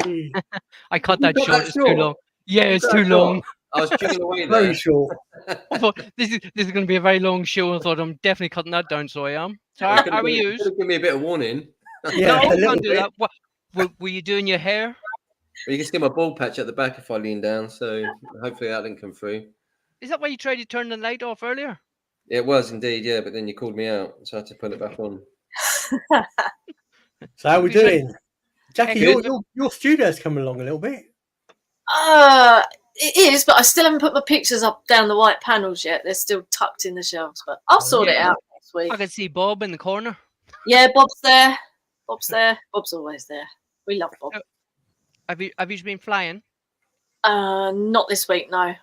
Hey. I cut that cut short. that It's too short? long. Yeah, You it's cut too that short? long. I was chewing away Very there. short. I thought this is going to be a very long show. I thought I'm definitely cutting that down. So I am. So You could are have we used? give me a bit of warning. Yeah, No, a we little can't do bit. that. What? Were you doing your hair? But you can see my bald patch at the back if I lean down, so hopefully that didn't come through. Is that why you tried to turn the light off earlier? It was indeed, yeah, but then you called me out, so I had to put it back on. So how we We should- doing? Jackie, Good. your studio's coming along a little bit. It is, but I still haven't put my pictures up down the white panels yet. They're still tucked in the shelves, but I'll sort it Yeah. out next week. I can see Bob in the corner. Yeah, Bob's there. Bob's there. Bob's always there. We love Bob. Have you been flying? Not this week, no.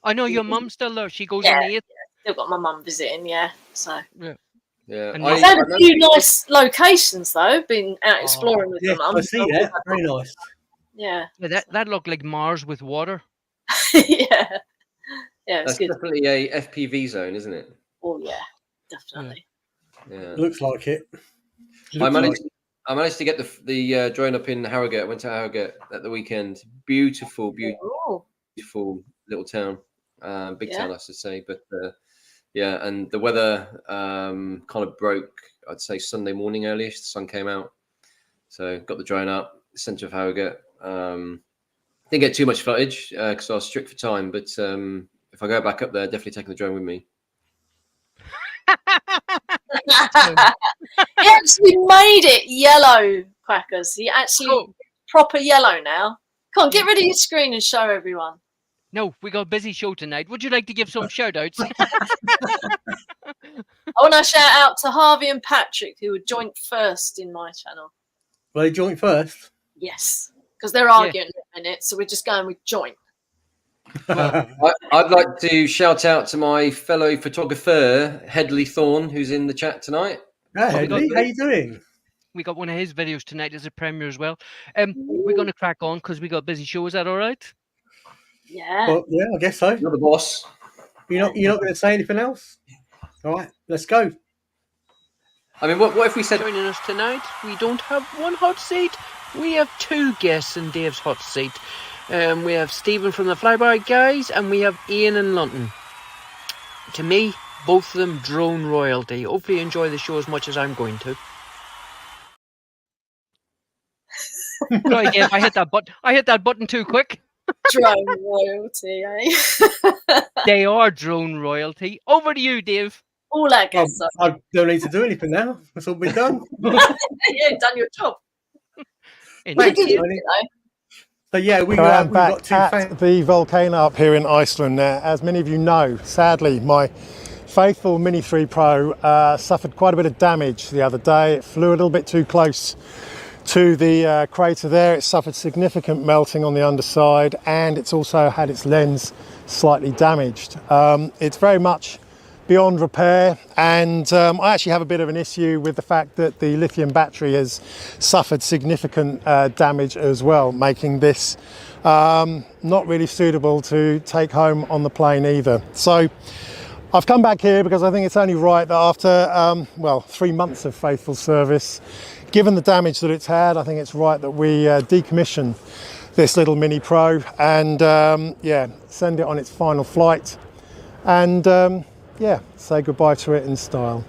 I know your mum's still there. She goes Yeah. on the 8th. Still got my mum visiting, yeah. So Yeah, And I've I had a few nice locations though. Been out exploring with Yeah, my mum. I see that. Very nice. Yeah. Yeah, that looked like Mars with water. Yeah. Yeah, it's that's good. definitely a FPV zone, isn't it? Oh yeah, definitely. Yeah. Looks like it. I Looks managed. I managed to get the drone up in Harrogate. I went to Harrogate at the weekend. Beautiful Oh, little town, big Yeah. town, I should say. But yeah, and the weather kind of broke. I'd say Sunday morning earliest. The sun came out, so got the drone up, centre of Harrogate. Didn't get too much footage because I was strict for time. But if I go back up there, definitely taking the drone with me. he actually made it yellow, Crackers. He actually Oh, proper yellow now. Come on, get rid of your screen and show everyone. no, we got a busy show tonight. Would you like to give some shout outs? I want to shout out to Harvey and Patrick, who were joint first in my channel. Well, they joint first. Yes, because they're arguing in a minute, so we're just going with joint. I'd like to shout out to my fellow photographer Headley Thorne, who's in the chat tonight. Hey, Headley, how you doing? We got one of his videos tonight as a premiere as well. We're going to crack on because we got a busy show. Is that all right? Yeah. Well, yeah, I guess so. You're the boss. You're not going to say anything else? All right, let's go. I mean, what if we said Joining us tonight, we don't have one hot seat. We have two guests in Dave's hot seat. We have Stephen from the Flyby Guys and we have Ian in London. To me, both of them drone royalty. Hopefully you enjoy the show as much as I'm going to. Sorry, Dave, I hit that button too quick. Drone royalty, eh? They are drone royalty. Over to you, Dave. All our Well, guests are. I don't need to do anything now. That's all been done. Yeah, you've done your job. Thanks, You did Tony. it, though. So yeah, So I'm we've got back two at the volcano up here in Iceland now. As many of you know, sadly, my faithful Mini 3 Pro suffered quite a bit of damage the other day. It flew a little bit too close to the crater there. It suffered significant melting on the underside and it's also had its lens slightly damaged. It's very much beyond repair and I actually have a bit of an issue with the fact that the lithium battery has suffered significant damage as well, making this not really suitable to take home on the plane either. So I've come back here because I think it's only right that after 3 months of faithful service, given the damage that it's had, I think it's right that we decommission this little Mini Pro and send it on its final flight and say goodbye to it in style.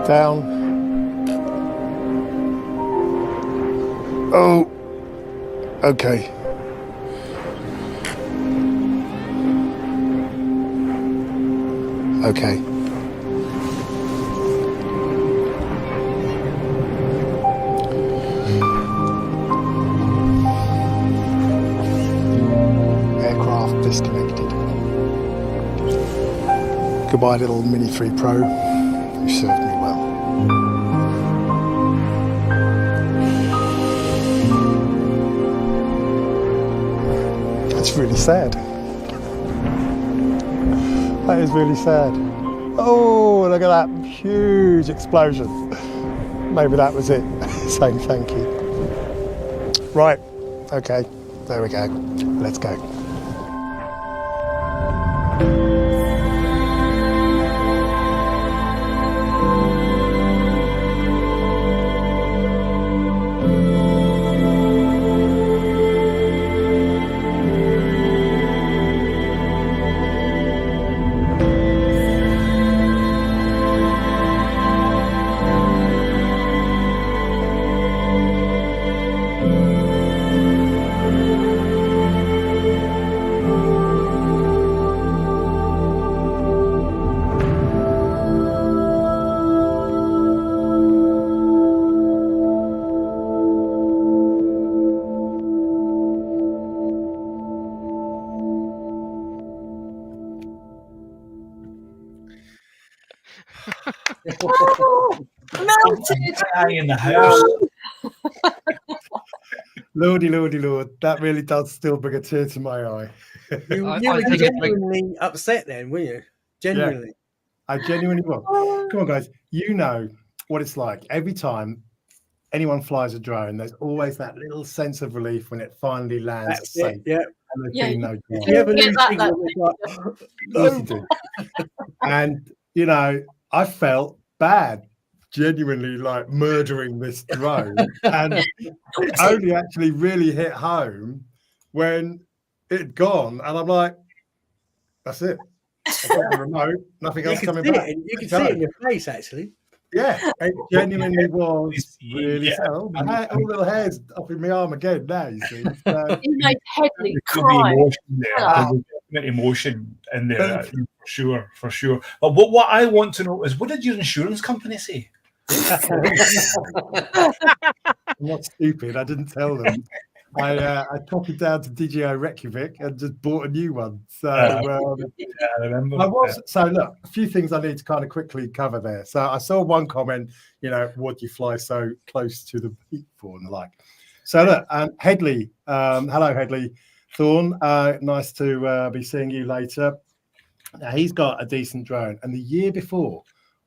Down. Oh, okay. Okay. Aircraft disconnected. Goodbye, little Mini 3 Pro. You served me well. That's really sad. That is really sad. Oh, look at that huge explosion. Maybe that was it, saying thank you. Right, okay, there we go. Let's go. Melted. In the house. Lordy, lordy, lord, that really does still bring a tear to my eye. You I were think it's like- genuinely upset then, were you? Genuinely. I genuinely was. Come on, guys. You know what it's like. Every time anyone flies a drone, there's always that little sense of relief when it finally lands That's safe. it, yeah. And there's Yeah, been no If drama. you ever Get lose that, signal, it's like, Of course you do. And, you know, I felt bad, genuinely like murdering this drone. And it only actually really hit home when it'd gone. And I'm like, that's it. I've got the remote, nothing you else could coming see back. it, you could Go. see it in your face, actually. Yeah, it genuinely was really Yeah. sad. Oh, my hair, all little hairs up in my arm again now, you see. So, You made Headley There could be cry. emotion there. Yeah. There's definite emotion in there, for sure. But what I want to know is, what did your insurance company say? I'm not stupid. I didn't tell them. I copied down to DJI Reykjavik and just bought a new one. So Yeah, I remember. so look, a few things I need to kind of quickly cover there. So I saw one comment, you know, what do you fly so close to the beat for and the like. So look, Headley, hello Headley Thorne, nice to be seeing you later. Now he's got a decent drone, and the year before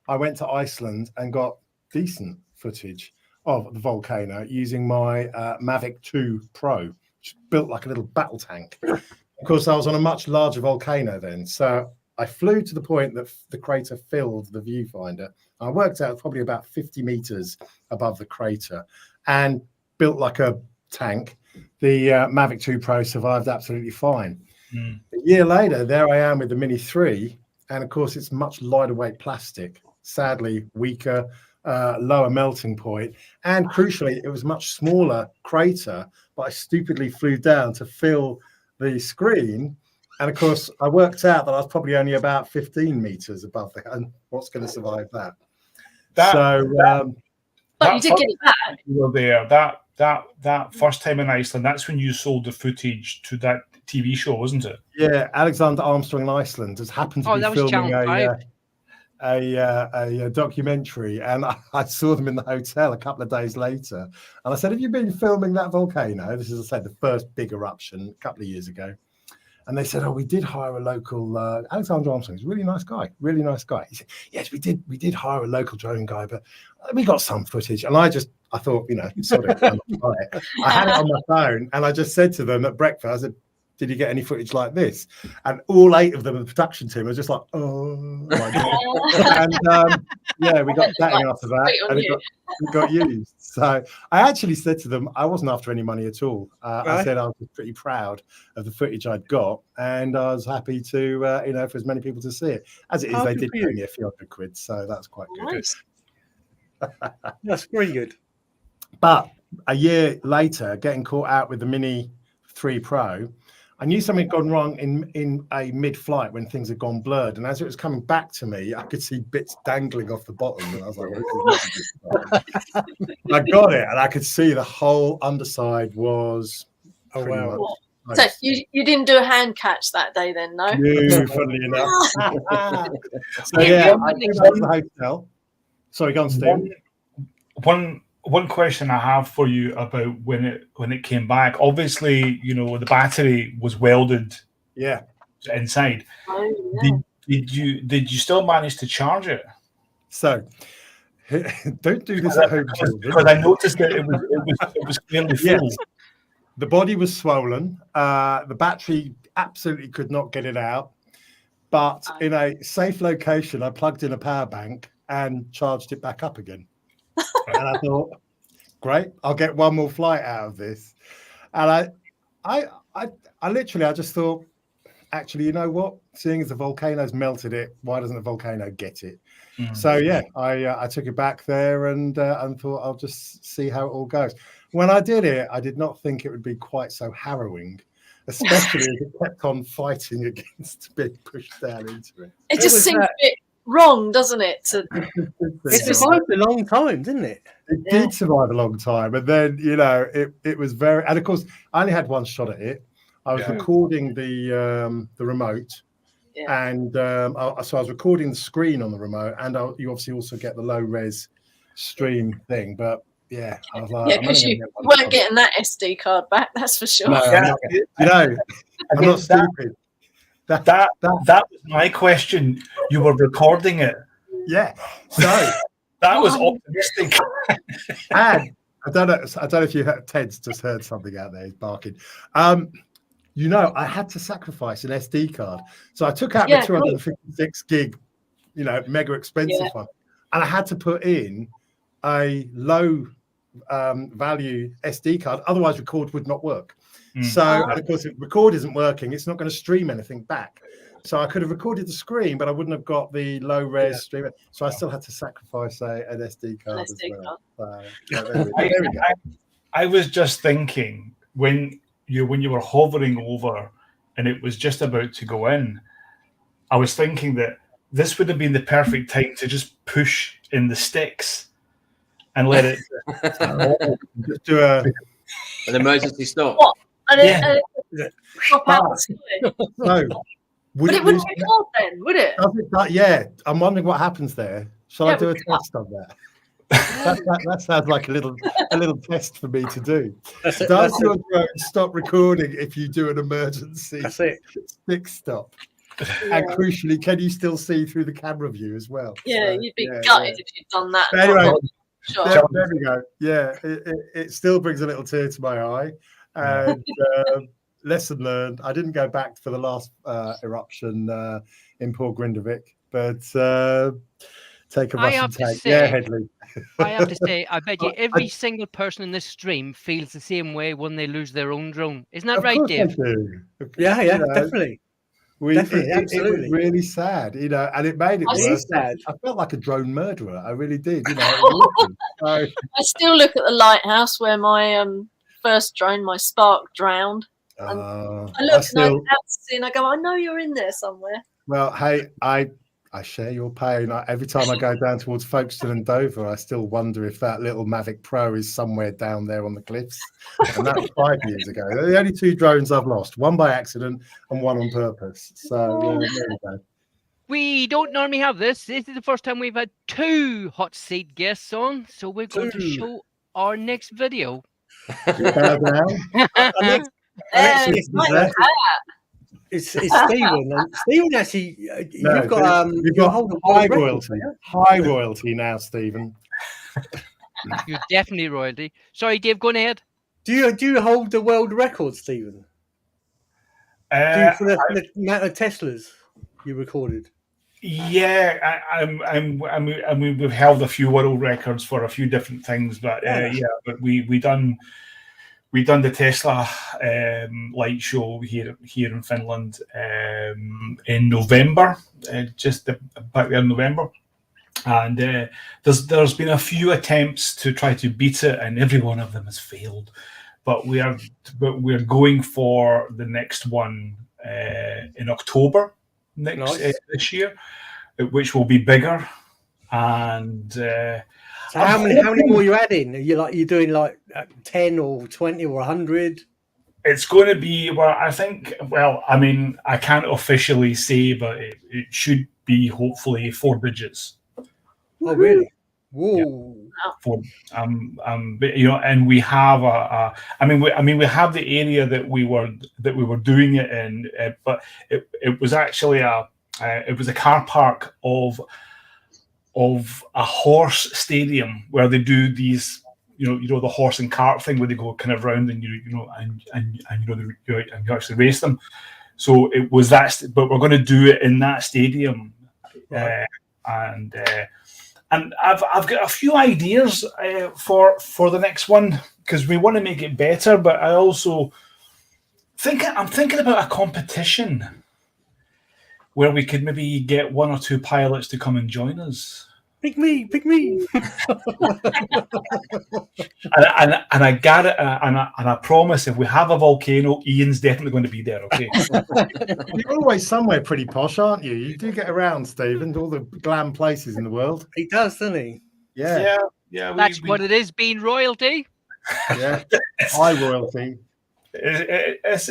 I went to Iceland and got decent footage of the volcano using my Mavic 2 Pro, which built like a little battle tank. Of course, I was on a much larger volcano then, so I flew to the point that the crater filled the viewfinder. I worked out probably about 50 meters above the crater and built like a tank. The Mavic 2 Pro survived absolutely fine. A year later, there I am with the Mini 3, and of course, it's much lighter weight plastic, sadly weaker, lower melting point, and crucially, it was a much smaller crater. But I stupidly flew down to fill the screen, and of course, I worked out that I was probably only about 15 meters above that, and what's going to survive that? But you did get it back. You were there. That first time in Iceland, that's when you sold the footage to that TV show, wasn't it? Yeah, Alexander Armstrong in Iceland has happened to be filming a documentary, and I saw them in the hotel a couple of days later, and I said, "Have you been filming that volcano?" This is, I said, the first big eruption a couple of years ago. And they said, "Oh, we did hire a local Alexander Armstrong. He's a really nice guy, really nice guy." He said, "Yes, we did hire a local drone guy, but we got some footage." And I thought, sort of, I had it on my phone, and I just said to them at breakfast, I said, "Did you get any footage like this?" And all 8 of them in the production team were just like, "Oh my God." And yeah, we got chatting after that, and it got used. So I actually said to them, I wasn't after any money at all. I said I was pretty proud of the footage I'd got, and I was happy to, for as many people to see it. As it is, they did pay me a few £100, so that's quite good. Nice. That's really good. But a year later, getting caught out with the Mini 3 Pro, I knew something had gone wrong in a mid-flight when things had gone blurred. And as it was coming back to me, I could see bits dangling off the bottom. And I was like, I got it. And I could see the whole underside was... Oh, wow. So you didn't do a hand catch that day then, no? No, funnily enough. So yeah, I think that was the hotel. Sorry, go on, Steve. One question I have for you about when it came back. Obviously, the battery was welded, inside. Oh, yeah. Did you still manage to charge it? So, don't do this at home, because I noticed that it was clearly full. Yes. The body was swollen. The battery absolutely could not get it out. But in a safe location, I plugged in a power bank and charged it back up again. And I thought, great, I'll get one more flight out of this. And I literally, I just thought, actually, you know what? Seeing as the volcano's melted it, why doesn't the volcano get it? Mm. So yeah, I took it back there and thought I'll just see how it all goes. When I did it, I did not think it would be quite so harrowing, especially as it kept on fighting against being pushed down into it. It just seems a bit wrong, doesn't it? It survived a long time, didn't it? It did survive a long time, and then it was very. And of course, I only had one shot at it. I was recording the remote, and so I was recording the screen on the remote, and you obviously also get the low res stream thing. But yeah, I was like, because you weren't getting that SD card back, that's for sure. No, I'm not stupid. That was my question. You were recording it. Yeah. So that was optimistic. And I don't know if you heard, Ted's just heard something out there. He's barking. I had to sacrifice an SD card. So I took out the 256 gig, mega expensive one. And I had to put in a low value SD card. Otherwise, record would not work. So, and of course, if record isn't working, it's not going to stream anything back. So I could have recorded the screen, but I wouldn't have got the low res stream. So I still had to sacrifice an SD card as well. There we go. I was just thinking when you were hovering over and it was just about to go in, I was thinking that this would have been the perfect time to just push in the sticks and let it just do an emergency stop. What? No, but it wouldn't record then, would it? Yeah, I'm wondering what happens there. Shall I do a test on that? That sounds like a little test for me to do. Does your drone stop recording if you do an emergency stick stop? And crucially, can you still see through the camera view as well? Yeah, you'd be gutted if you'd done that. Anyway, there we go. Yeah, it still brings a little tear to my eye. And lesson learned. I didn't go back for the last eruption in Port Grindavik, but take a Russian take. Headley. I have to say, I bet you every single person in this stream feels the same way when they lose their own drone. Isn't that right, Dave? Yeah, definitely. Definitely, It absolutely. was really sad, you know, and it made it I see. worse. Sad. I felt like a drone murderer. I really did. You know, it was awful. So, I still look at the lighthouse where my first drone, my Spark, drowned. I look and I see and I go, I know you're in there somewhere. Well, hey, I share your pain. Every time I go down towards Folkestone and Dover, I still wonder if that little Mavic Pro is somewhere down there on the cliffs. And that was 5 years ago. They're the only 2 drones I've lost, one by accident and one on purpose. So there we go. We don't normally have this. This is the first time we've had 2 hot seat guests on, so we're going to show our next video. Bow down. It's Stephen. And Stephen, actually, you've got high royalty. High royalty now, Stephen. You're definitely royalty. Sorry, Dave, go on ahead. Do you hold the world record, Stephen? For the amount of Teslas you recorded? Yeah, we've held a few world records for a few different things, but but we done the Tesla light show here in Finland in November, just back there in November, and there's been a few attempts to try to beat it, and every one of them has failed. But we're going for the next one in October this year, which will be bigger. And so how many more are you adding? Are you doing like 10 or 20 or 100? It's going to be, I can't officially say, but it should be hopefully 4 digits. Oh, really? Whoa. Yeah. And we have we have the area that we were doing it in, but it was actually it was a car park of a horse stadium where they do these, the horse and cart thing where they go kind of round and you actually race them. So it was that, but we're going to do it in that stadium, right. And I've got a few ideas for the next one because we want to make it better. But I also I'm thinking about a competition where we could maybe get 1 or 2 pilots to come and join us. Pick me. and I got it, and I promise if we have a volcano, Ian's definitely going to be there. Okay. You're always somewhere pretty posh, aren't you? You do get around, Stephen, to all the glam places in the world. He does, doesn't he? Yeah. That's what it is, being royalty. Yeah, high royalty.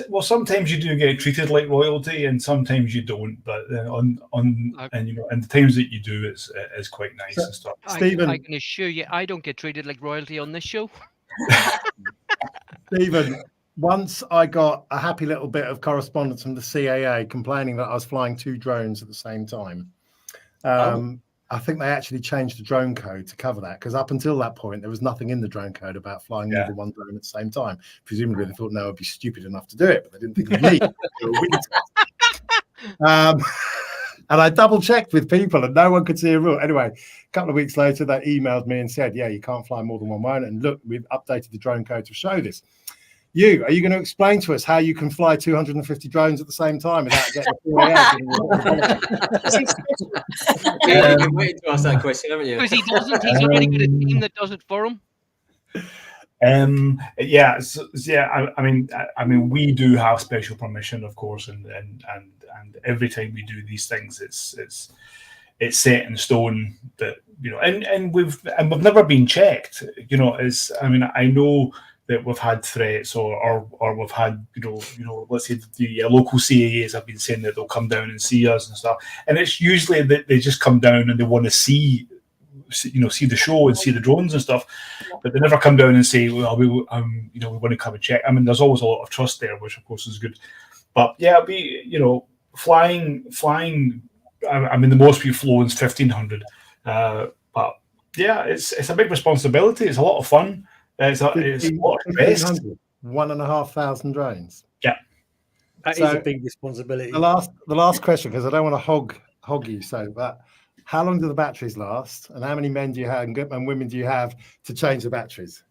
Well, sometimes you do get treated like royalty, and sometimes you don't. But and the times that you do, it's quite nice and stuff. Stephen, I can assure you, I don't get treated like royalty on this show. Stephen, once I got a happy little bit of correspondence from the CAA complaining that I was flying 2 drones at the same time. I think they actually changed the drone code to cover that, because up until that point, there was nothing in the drone code about flying more than 1 drone at the same time. Presumably, they thought no, I'd be stupid enough to do it, but they didn't think of me. And I double checked with people, and no one could see a rule. Anyway, a couple of weeks later, they emailed me and said, "Yeah, you can't fly more than 1 drone." And look, we've updated the drone code to show this. Are you going to explain to us how you can fly 250 drones at the same time without getting You've been waiting to ask that question, haven't you? Because he doesn't. He's already got a team that does it for him. I mean, we do have special permission, of course, and every time we do these things, it's set in stone that and we've never been checked. I know that we've had threats or we've had let's say the local CAAs have been saying that they'll come down and see us and stuff, and it's usually that they just come down and they want to see the show and see the drones and stuff, but they never come down and say, well, we want to come and check. I mean, there's always a lot of trust there, which of course is good. But yeah, flying. I mean, the most we've flown is 1,500. But yeah, it's a big responsibility. It's a lot of fun. It's a lot of rest. 1,500 drones. Yeah, that is a big responsibility. The last question, because I don't want to hog you so, but how long do the batteries last, and how many men do you have and women do you have to change the batteries?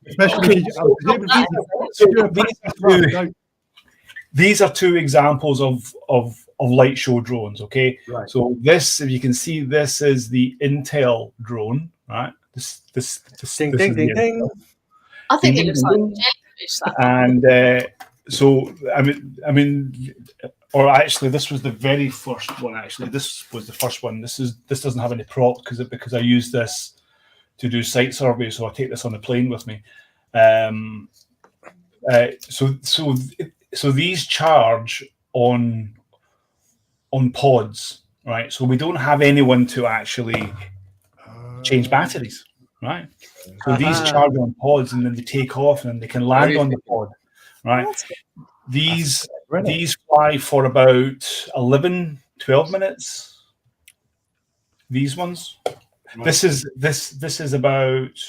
Especially these are two examples of light show drones. Okay, Right. so this, if you can see, this is the Intel drone, right? This Ding, this ding, is ding, the ding. I think Ding, it looks ding, like ding. jellyfish. That And so I mean, or actually, this was the very first one. Actually, this was the first one. This doesn't have any prop because I use this to do site surveys, so I take this on the plane with me. So these charge on pods, right? So we don't have anyone to actually change batteries, right? So these charge on pods, and then they take off, and they can land on the pod, right? These fly for about 11, 12 minutes. These ones. Right. This is about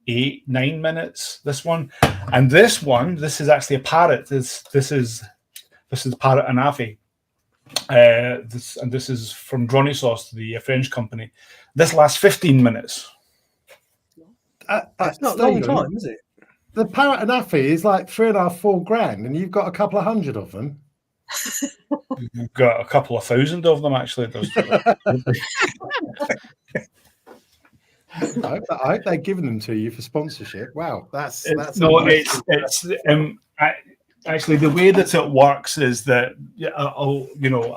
8, 9 minutes. This one, and this one. This is actually a Parrot. This is Parrot Anafi. This is from Dronisos, the French company. This lasts 15 minutes. That's not a long time, is it? The Parrot Anafi is like $3,500, $4 grand, and you've got a couple of hundred of them. You've got a couple of thousand of them, actually. I hope they've given them to you for sponsorship. Wow, that's no, it's actually the way that it works is that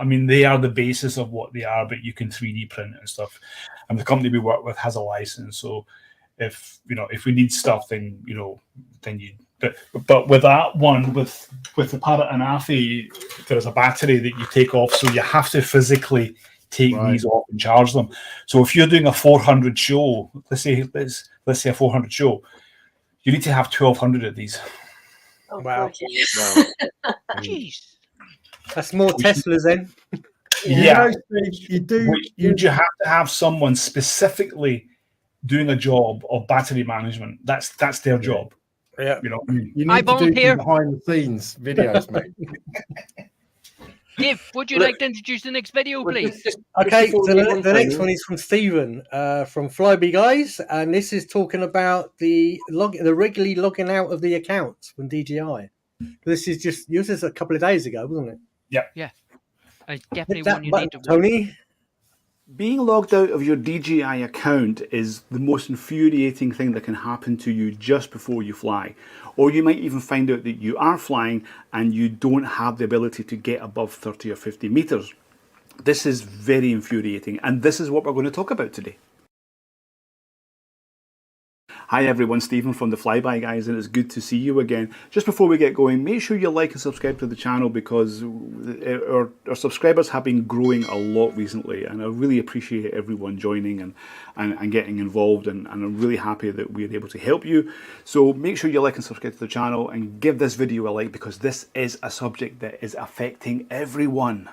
I mean, they are the basis of what they are, but you can 3D print and stuff. And the company we work with has a license, so if we need stuff, then you. But with that one, with the Parrot Anafi, there's a battery that you take off, so you have to physically take these off and charge them. So if you're doing a 400 show, let's say a 400 show, you need to have 1,200 of these. Oh, wow. Jeez. That's more Teslas then. Yeah. You have to have someone specifically doing a job of battery management. That's their job. Yeah. You need I to do volunteer. some behind the scenes videos, mate. Dave, would you like to introduce the next video, please? Okay, so the next one is from Stephen from Flyby Guys, and this is talking about the regularly logging out of the accounts from DJI. This is a couple of days ago, wasn't it? Yeah. I definitely Hit that want you button, need to Tony. Being logged out of your DJI account is the most infuriating thing that can happen to you just before you fly. Or you might even find out that you are flying and you don't have the ability to get above 30 or 50 meters. This is very infuriating, and this is what we're going to talk about today. Hi everyone, Stephen from the Flyby Guys, and it's good to see you again. Just before we get going, make sure you like and subscribe to the channel because our subscribers have been growing a lot recently, and I really appreciate everyone joining and getting involved, and I'm really happy that we're able to help you. So make sure you like and subscribe to the channel and give this video a like because this is a subject that is affecting everyone.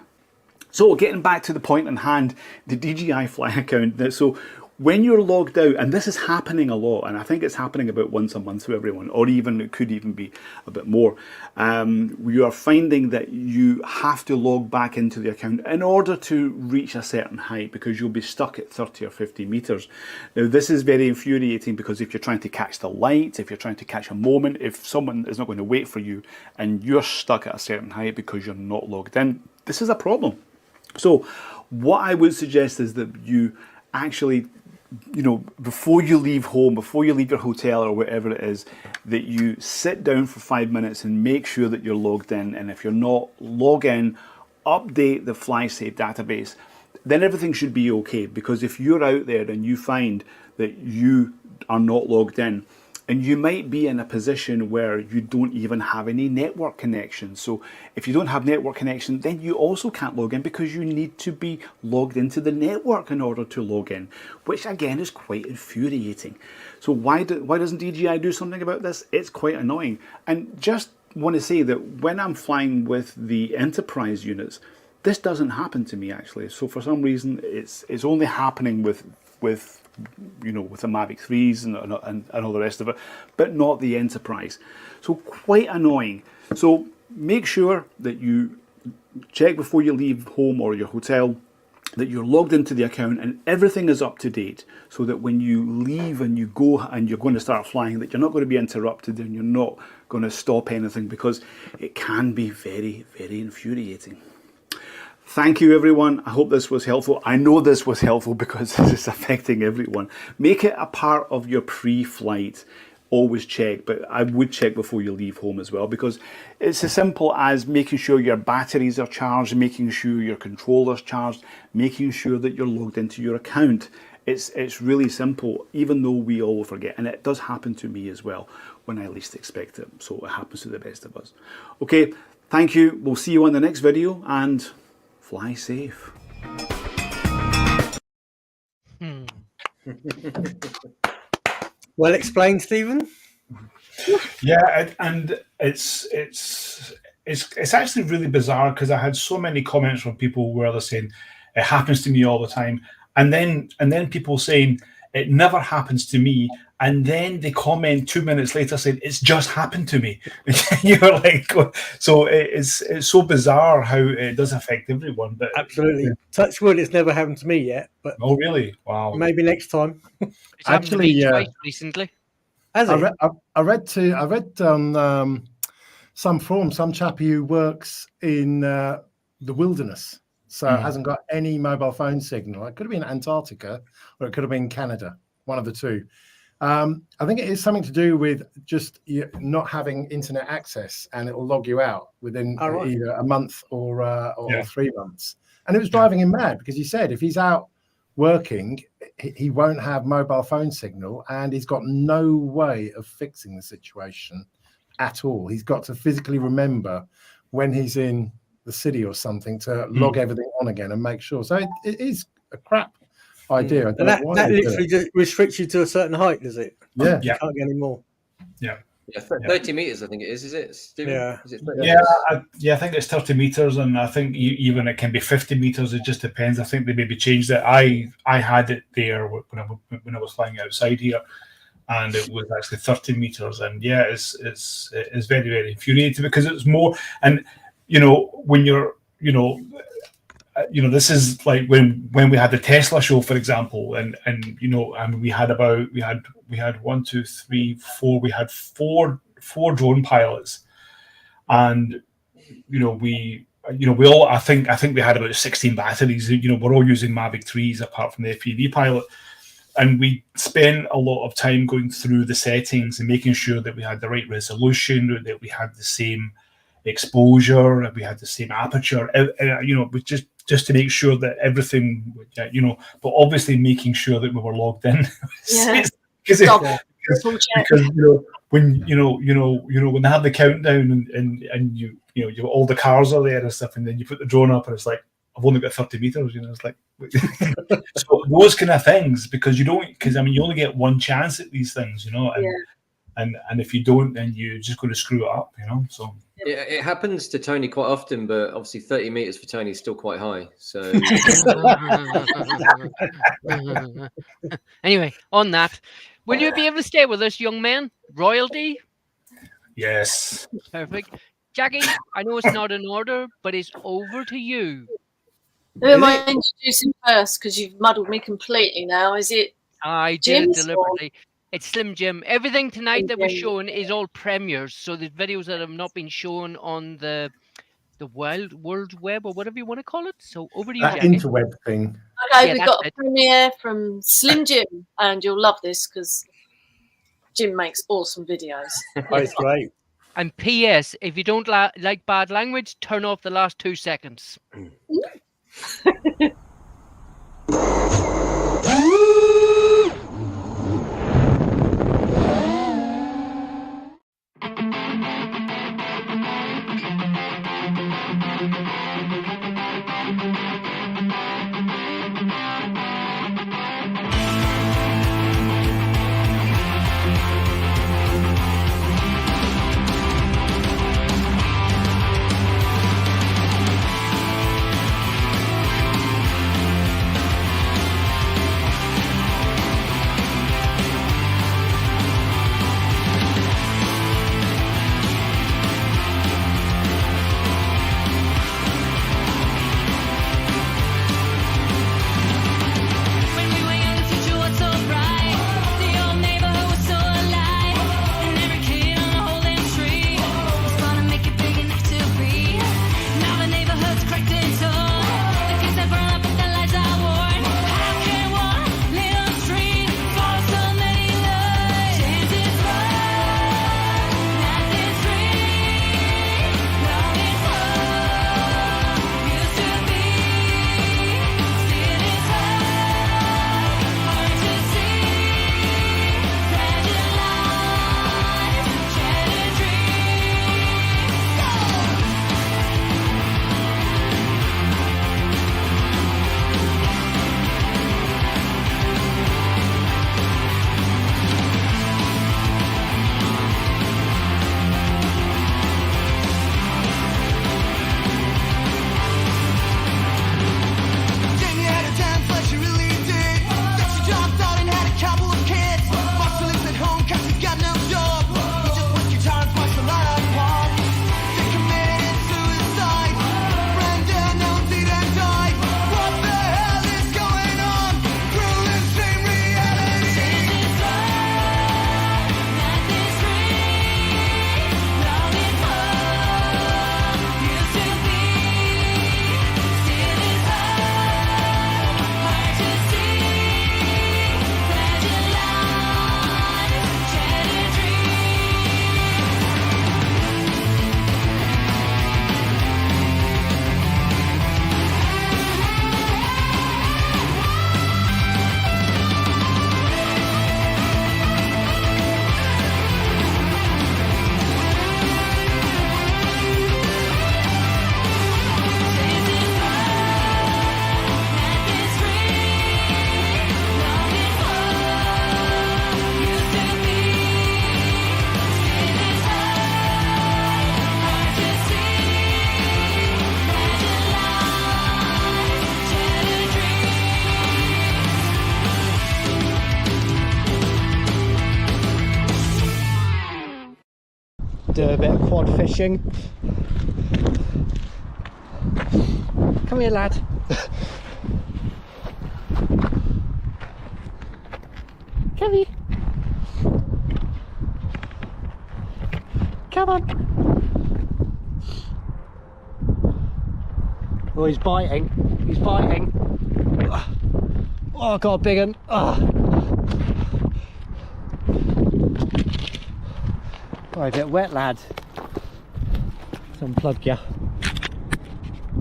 So getting back to the point in hand, the DJI Fly account. So when you're logged out, and this is happening a lot, and I think it's happening about once a month to everyone, or even it could even be a bit more, you are finding that you have to log back into the account in order to reach a certain height because you'll be stuck at 30 or 50 meters. Now this is very infuriating because if you're trying to catch the light, if you're trying to catch a moment, if someone is not going to wait for you and you're stuck at a certain height because you're not logged in, this is a problem. So what I would suggest is that you actually, before you leave home, before you leave your hotel or wherever it is, that you sit down for 5 minutes and make sure that you're logged in. And if you're not, log in, update the FlySafe database, then everything should be okay. Because if you're out there and you find that you are not logged in, and you might be in a position where you don't even have any network connection. So if you don't have network connection, then you also can't log in because you need to be logged into the network in order to log in, which again is quite infuriating. So why doesn't DJI do something about this? It's quite annoying. And just want to say that when I'm flying with the enterprise units, this doesn't happen to me actually. So for some reason, it's only happening with the Mavic 3s and all the rest of it, but not the enterprise. So quite annoying. So make sure that you check before you leave home or your hotel that you're logged into the account and everything is up to date, so that when you leave and you go and you're going to start flying, that you're not going to be interrupted and you're not going to stop anything, because it can be very, very infuriating. Thank you, everyone. I hope this was helpful. I know this was helpful because this is affecting everyone. Make it a part of your pre-flight. Always check, but I would check before you leave home as well, because it's as simple as making sure your batteries are charged, making sure your controller's charged, making sure that you're logged into your account. It's really simple, even though we all forget, and it does happen to me as well when I least expect it. So it happens to the best of us. Okay, thank you. We'll see you on the next video, and fly safe. Well explained, Stephen. Yeah, and it's actually really bizarre, because I had so many comments from people where they're saying it happens to me all the time, and then people saying it never happens to me, and then they comment 2 minutes later saying it's just happened to me. You're like, so it's so bizarre how it does affect everyone. But Absolutely, touch wood, it's never happened to me yet. But oh, really? Wow. Maybe next time. It's happened to me twice recently. Has it? I read on some forum, some chappie who works in the wilderness, so hasn't got any mobile phone signal. It could have been Antarctica, or it could have been Canada, one of the two. I think it is something to do with just not having internet access, and it will log you out within either a month or 3 months. And it was driving him mad, because he said if he's out working, he won't have mobile phone signal, and he's got no way of fixing the situation at all. He's got to physically remember when he's in the city or something to log everything on again and make sure. So it is a crap idea. And that literally just restricts you to a certain height, does it? Yeah. You can't get any more. Yeah. Yeah, 30 meters, I think it is it, Stephen? Yeah. Is it I think it's 30 meters, and I think even it can be 50 meters. It just depends. I think they maybe changed it. I had it there when I was flying outside here, and it was actually 30 meters. And yeah, it's very, very infuriating, because it's more. And when you're this is like when we had the Tesla show, for example, and we had 1, 2, 3, 4. We had four drone pilots, and we all, I think we had about 16 batteries. We're all using Mavic 3s apart from the FPV pilot, and we spent a lot of time going through the settings and making sure that we had the right resolution, that we had the same exposure, and we had the same aperture. Just to make sure that everything, but obviously making sure that we were logged in. Because when when they have the countdown and you all the cars are there and stuff, and then you put the drone up and it's like, I've only got 30 meters. It's like so those kind of things, because you only get one chance at these things, and if you don't, then you're just going to screw it up, So it happens to Tony quite often, but obviously 30 meters for Tony is still quite high. So anyway, on that, will you be able to stay with us, young man? Royalty? Yes. Perfect. Jackie, I know it's not in order, but it's over to you. Who am I introducing first? Because you've muddled me completely now. Is it? I did it deliberately. It's Slim Jim. Everything tonight that we're showing is all premieres. So the videos that have not been shown on the World Web, or whatever you want to call it. So over to you, Jackie. Interweb thing. Okay, we've got a premiere from Slim Jim, and you'll love this because Jim makes awesome videos. That's great. And P.S. If you don't like bad language, turn off the last 2 seconds. do a bit of quad fishing. Come here, lad. Come here. Come on. Oh, he's biting. He's biting. Oh, I got a big one. Oh. Oh, a bit wet, lad. Let's unplug ya.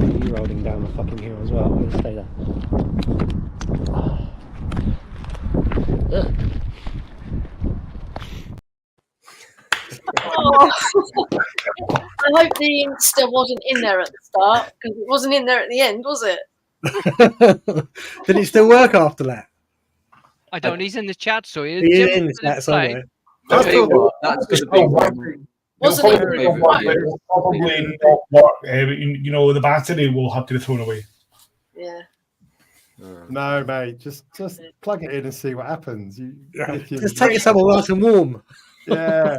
You rolling down the fucking hill as well. I'll stay there. Oh. I hope the Insta wasn't in there at the start, because it wasn't in there at the end, was it? Did it still work after that? I don't. He's in the chat, so He's in the chat somewhere. That's going to be Wasn't it? Probably not work. You know, the battery will have to be thrown away. Yeah. No, mate, just plug it in and see what happens. Just take it somewhere nice and warm. Yeah.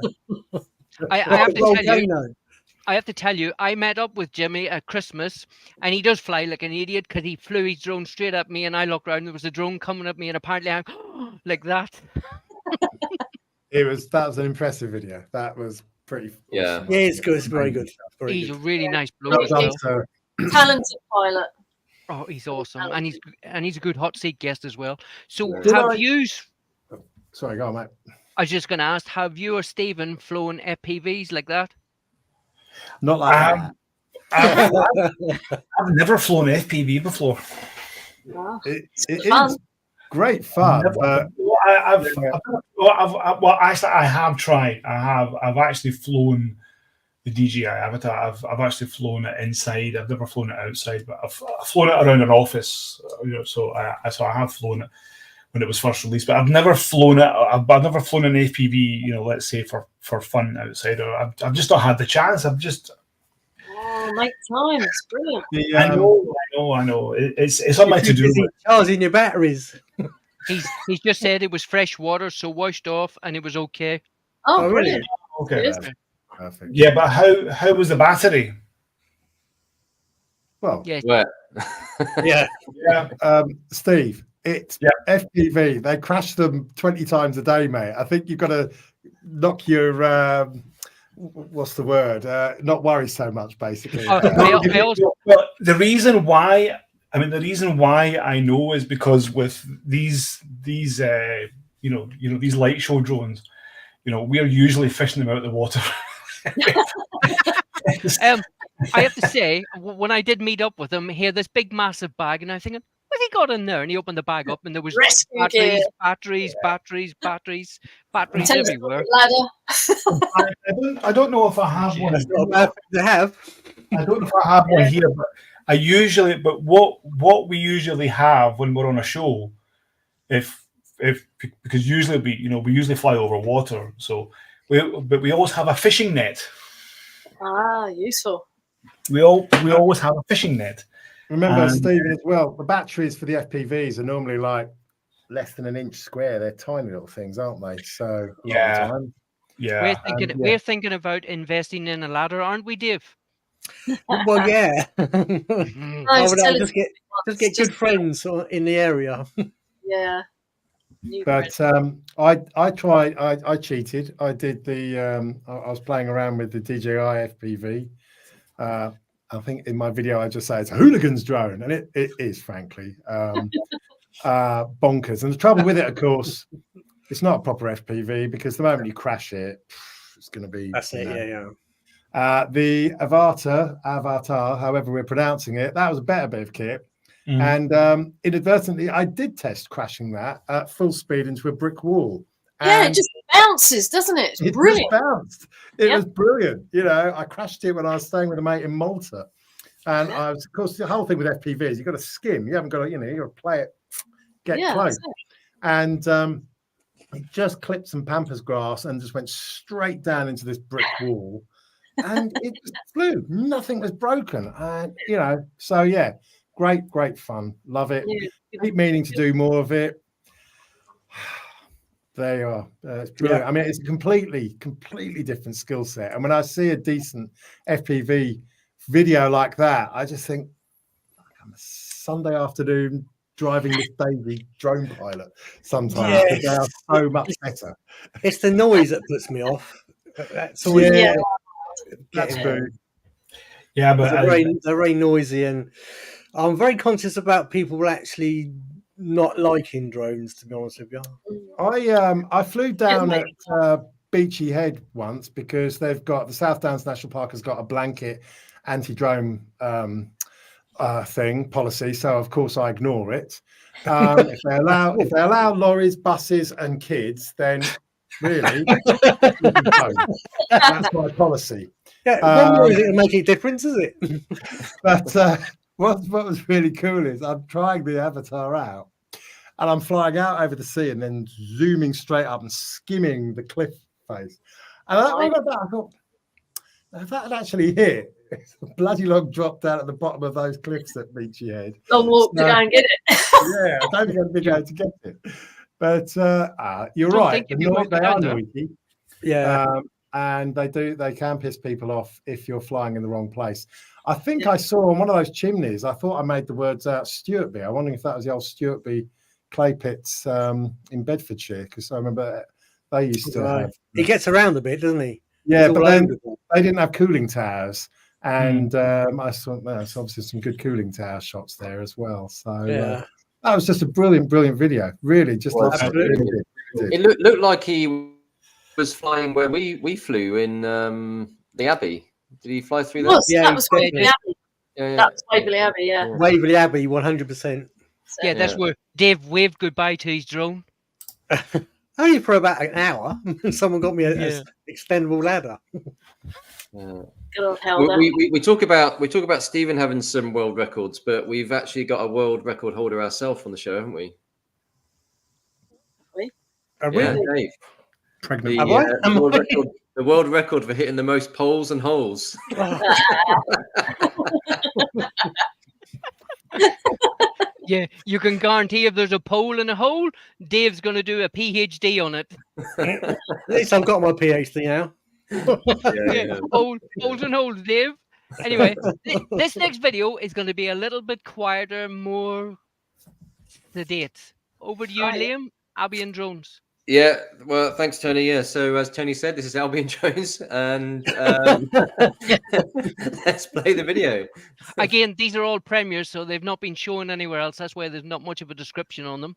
I have to tell you. I have to tell you, I met up with Jimmy at Christmas, and he does fly like an idiot because he flew his drone straight at me, and I looked around, and there was a drone coming at me, and apparently I'm like that. That was an impressive video. That was pretty. Yeah. Awesome. Yeah, it's good. It's very good. He's a really nice bloke as Well well. done, Talented pilot. Oh, he's awesome, and he's a good hot seat guest as well. So Sorry, go on, mate. I was just going to ask, have you or Stephen flown FPVs like that? Not like that. I've never flown FPV before. Wow. It is great fun. But I have tried. I've actually flown the DJI Avatar. I've actually flown it inside. I've never flown it outside, but I've flown it around an office. So I have flown it when it was first released, but I've never flown it. I've never flown an FPV. Let's say for fun outside. Or I've just not had the chance. Oh, make time. It's brilliant. I know. It's on my to do list. Charging your batteries. He's just said it was fresh water, so washed off, and it was okay. Oh, brilliant. Okay. Perfect. Yeah, but how was the battery? Well, yes. Yeah. Steve, it's FPV. They crash them 20 times a day, mate. I think you've got to knock your what's the word? Not worry so much, basically. The reason why I know is because with these these light show drones, we're usually fishing them out of the water. I have to say, when I did meet up with him, he had this big massive bag, and I'm thinking, what's he got in there? And he opened the bag up, and there was batteries everywhere. I don't know if I have one. It's not a bad thing to have. I don't know if I have one here, but what we usually have when we're on a show, because usually we usually fly over water, so we always have a fishing net. Ah, useful. We always have a fishing net. Remember, Stephen, as well, the batteries for the FPVs are normally like less than an inch square. They're tiny little things, aren't they? So we're thinking about investing in a ladder, aren't we, Dave? Well, yeah. Just get good friends in the area. Yeah. But I tried. I cheated. I did the. I was playing around with the DJI FPV. I think in my video I just say it's a hooligan's drone, and it is, frankly, bonkers. And the trouble with it, of course, it's not a proper FPV because the moment you crash it, it's going to be. That's it. Yeah. The Avatar, however we're pronouncing it, that was a better bit of kit. And inadvertently, I did test crashing that at full speed into a brick wall. Yeah, it just bounces, doesn't it? It's brilliant. It was brilliant. I crashed it when I was staying with a mate in Malta. And I was, of course, the whole thing with FPVs, you've got to skim. You haven't got to, you got to play it, get close. And it just clipped some pampas grass and just went straight down into this brick wall. And it just flew. Nothing was broken. And, so yeah. Great fun. Love it. Keep meaning to do more of it. There you are. It's brilliant. Yeah. I mean, it's a completely different skill set. And when I see a decent FPV video like that, I just think, I'm a Sunday afternoon driving this Daisy drone pilot sometimes, because they are so much better. It's the noise that puts me off. That's always That's true. Yeah, but they're very noisy, and I'm very conscious about people actually not liking drones, to be honest with you. I flew down at Beachy Head once because they've got the South Downs National Park has got a blanket anti-drone thing policy, so of course I ignore it. If they allow lorries, buses, and kids, then really that's my policy. Yeah, one more isn't making a difference, is it? But what was really cool is I'm trying the Avatar out, and I'm flying out over the sea and then zooming straight up and skimming the cliff face. And I thought, if that had actually hit, it's a bloody long drop down at the bottom of those cliffs at Beachy Head. Long walk to go and get it. Yeah, I don't think I'd be able to get it. But you're right. They are noisy. Yeah. And they can piss people off if you're flying in the wrong place. I think I saw on one of those chimneys, I thought I made the words out Stuartby. I'm wondering if that was the old Stuartby clay pits in Bedfordshire, because I remember they used to have. He gets around a bit, doesn't he? Yeah, but then they didn't have cooling towers. And I saw there's obviously some good cooling tower shots there as well. So that was just a brilliant video. Really, just absolutely. It looked like he was flying where we flew in the Abbey. Did he fly through that? Yeah, that was Waverley Abbey. That's Waverley Abbey, yeah. Waverley Abbey, 100%. Yeah, that's where Dave waved goodbye to his drone. Only for about an hour. Someone got me an extendable ladder. We talk about Stephen having some world records, but we've actually got a world record holder ourselves on the show, haven't we? Yeah, Dave. The world record for hitting the most poles and holes. Yeah, you can guarantee if there's a pole in a hole, Dave's going to do a PhD on it. At least I've got my PhD now. Holes and holes, Dave. Anyway, this next video is going to be a little bit quieter, more sedate. Over to you, Liam. Albion Drones. Yeah, well, thanks, Tony. Yeah, so as Tony said, this is Albion Jones, and let's play the video. Again, these are all premieres, so they've not been shown anywhere else. That's why there's not much of a description on them.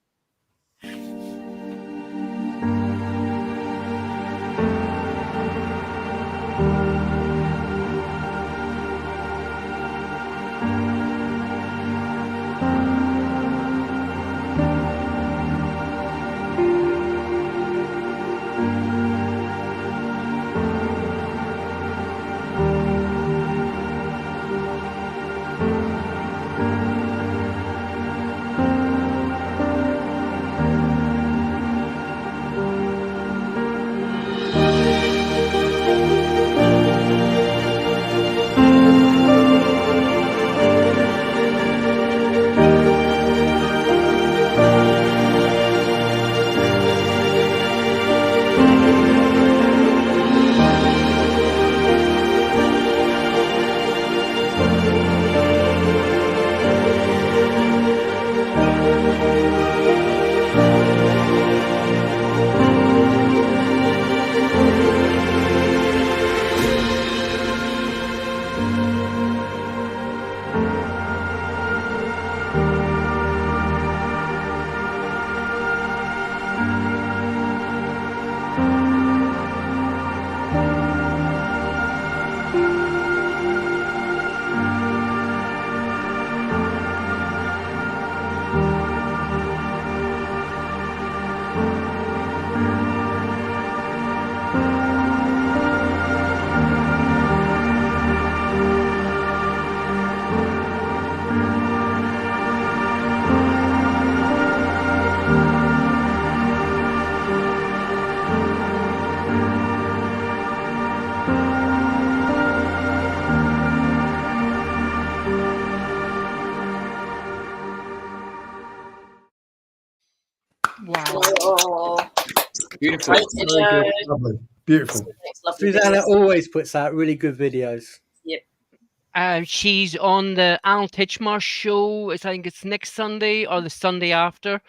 Great video. Lovely. Beautiful. Lovely Susanna videos. always puts out really good videos. Yep. She's on the Alan Titchmarsh show. I think it's next Sunday or the Sunday after.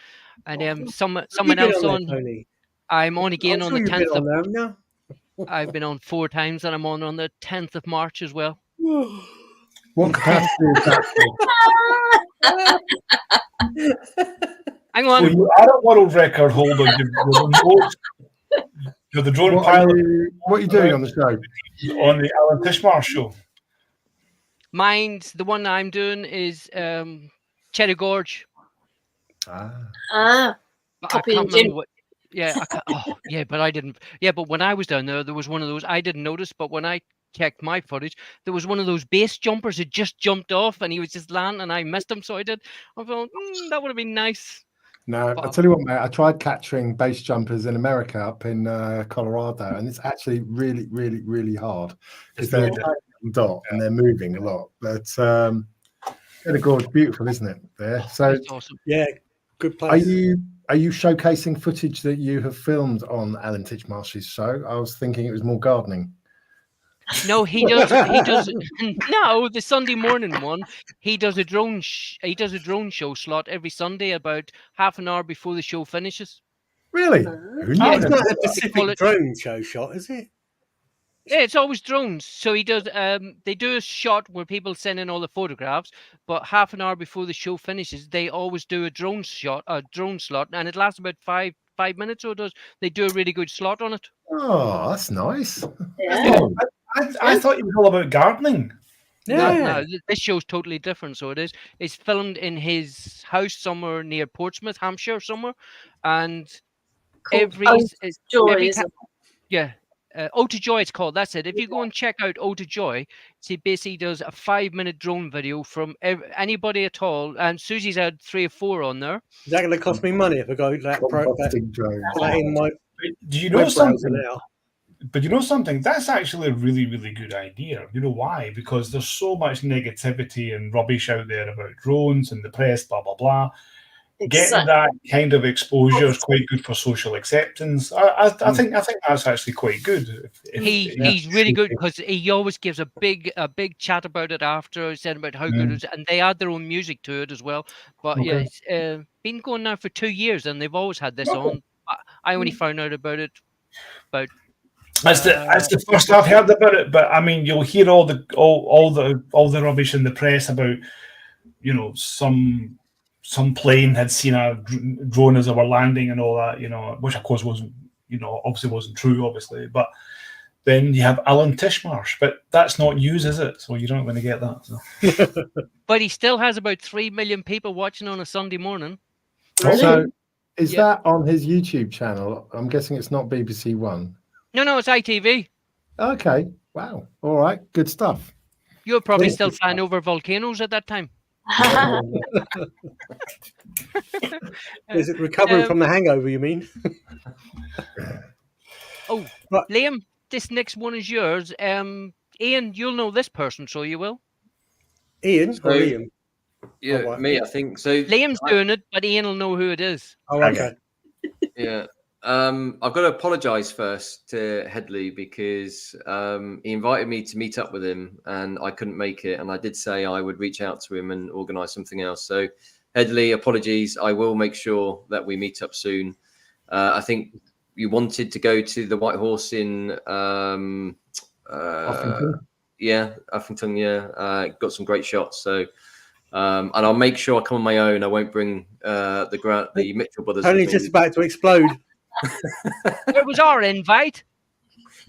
And someone else on. Tony? I'm on again I'm on sure the you've been 10th on of. there, haven't you? I've been on 4 times, and I'm on the 10th of March as well. What capacity is that for? Hang Well, on. you are a world record holder. You're the drone What pilot are you doing on the show? on the Alan Titchmarsh show. Mine's the one I'm doing is Cheddar Gorge. Ah, But I copying can't Jim. remember what. Yeah, but I didn't. Yeah, but when I was down there was one of those. I didn't notice, but when I checked my footage, there was one of those base jumpers that just jumped off, and he was just landing, and I missed him, so I did. I thought that would have been nice. No, But I'll tell you what, mate. I tried capturing base jumpers in America up in Colorado, and it's actually really, really, really hard because they're a tiny little dot and they're moving a lot. But Cheddar Gorge, beautiful, isn't it? There. So, It's awesome. Yeah, good place. are you showcasing footage that you have filmed on Alan Titchmarsh's show? I was thinking it was more gardening. No, he does. He does. No, the Sunday morning one. He does a drone. He does a drone show slot every Sunday, about half an hour before the show finishes. Really? Oh, Who it's knew? not a Call Pacific it- drone shot, is it? Yeah, it's always drones. So he does. They do a shot where people send in all the photographs, but half an hour before the show finishes, they always do a drone shot, a drone slot, and it lasts about five minutes. Or does they do a really good slot on it? Oh, that's nice. Yeah. Oh, I thought it was all about gardening. No, this show's totally different. So it is. It's filmed in his house somewhere near Portsmouth, Hampshire, somewhere, and every Joy, every isn't yeah. Ode to Joy, it's called. That's it. If you go and check out Ode to Joy, she basically does a 5-minute drone video from anybody at all. And Susie's had 3 or 4 on there. Is that going to cost me money if I go that composting drones. in my Do you know web browser something? now? But you know something? That's actually a really, really good idea. You know why? Because there's so much negativity and rubbish out there about drones and the press, blah, blah, blah. Getting that kind of exposure is quite good for social acceptance. I think that's actually quite good. He's really good because he always gives a big chat about it after. He said about how good it is, and they add their own music to it as well. But yeah, it's been going now for 2 years, and they've always had this on. I only found out about it about. That's the first I've heard about it. But I mean, you'll hear all the rubbish in the press about, you know, some plane had seen a drone as they were landing and all that, you know, which of course wasn't, you know, obviously wasn't true, obviously. But then you have Alan Titchmarsh, but that's not used, is it? So you're not going to get that. So. But he still has about 3 million people watching on a Sunday morning. So, is that on his YouTube channel? I'm guessing it's not BBC One. No, it's ITV. Okay. Wow. All right. Good stuff. You were probably Yes, still good flying over volcanoes at that time. Is it recovering from the hangover, you mean? Oh, Right. Liam, this next one is yours. Ian, you'll know this person, so you will. Ian or So- Liam? Yeah, Oh, right. me, I think. So Liam's doing it, but Ian will know who it is. Oh, okay. Yeah. I've got to apologise first to Headley because he invited me to meet up with him and I couldn't make it. And I did say I would reach out to him and organise something else. So, Headley, apologies. I will make sure that we meet up soon. I think you wanted to go to the White Horse in Uffington. Uffington. Yeah, got some great shots. So. And I'll make sure I come on my own. I won't bring the Mitchell brothers. Only with me. just about to explode. Where was our invite?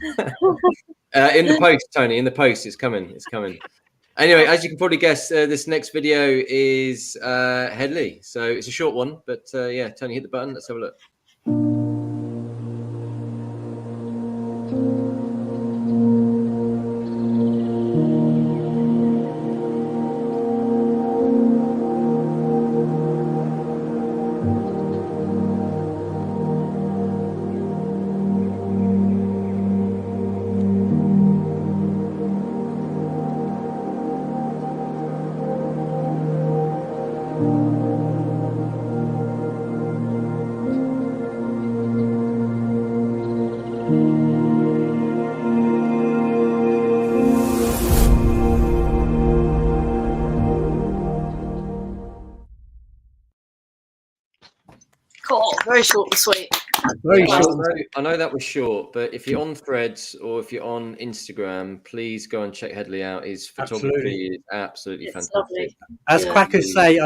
In the post, Tony. In the post, it's coming. It's coming. Anyway, as you can probably guess, this next video is Headley. So it's a short one, but yeah, Tony, hit the button. Let's have a look. very short and sweet. Very Yeah, short. I know that was short, but if you're on Threads or if you're on Instagram, please go and check Headley out. His photography is absolutely It's fantastic. lovely. As Yeah. Quackers say,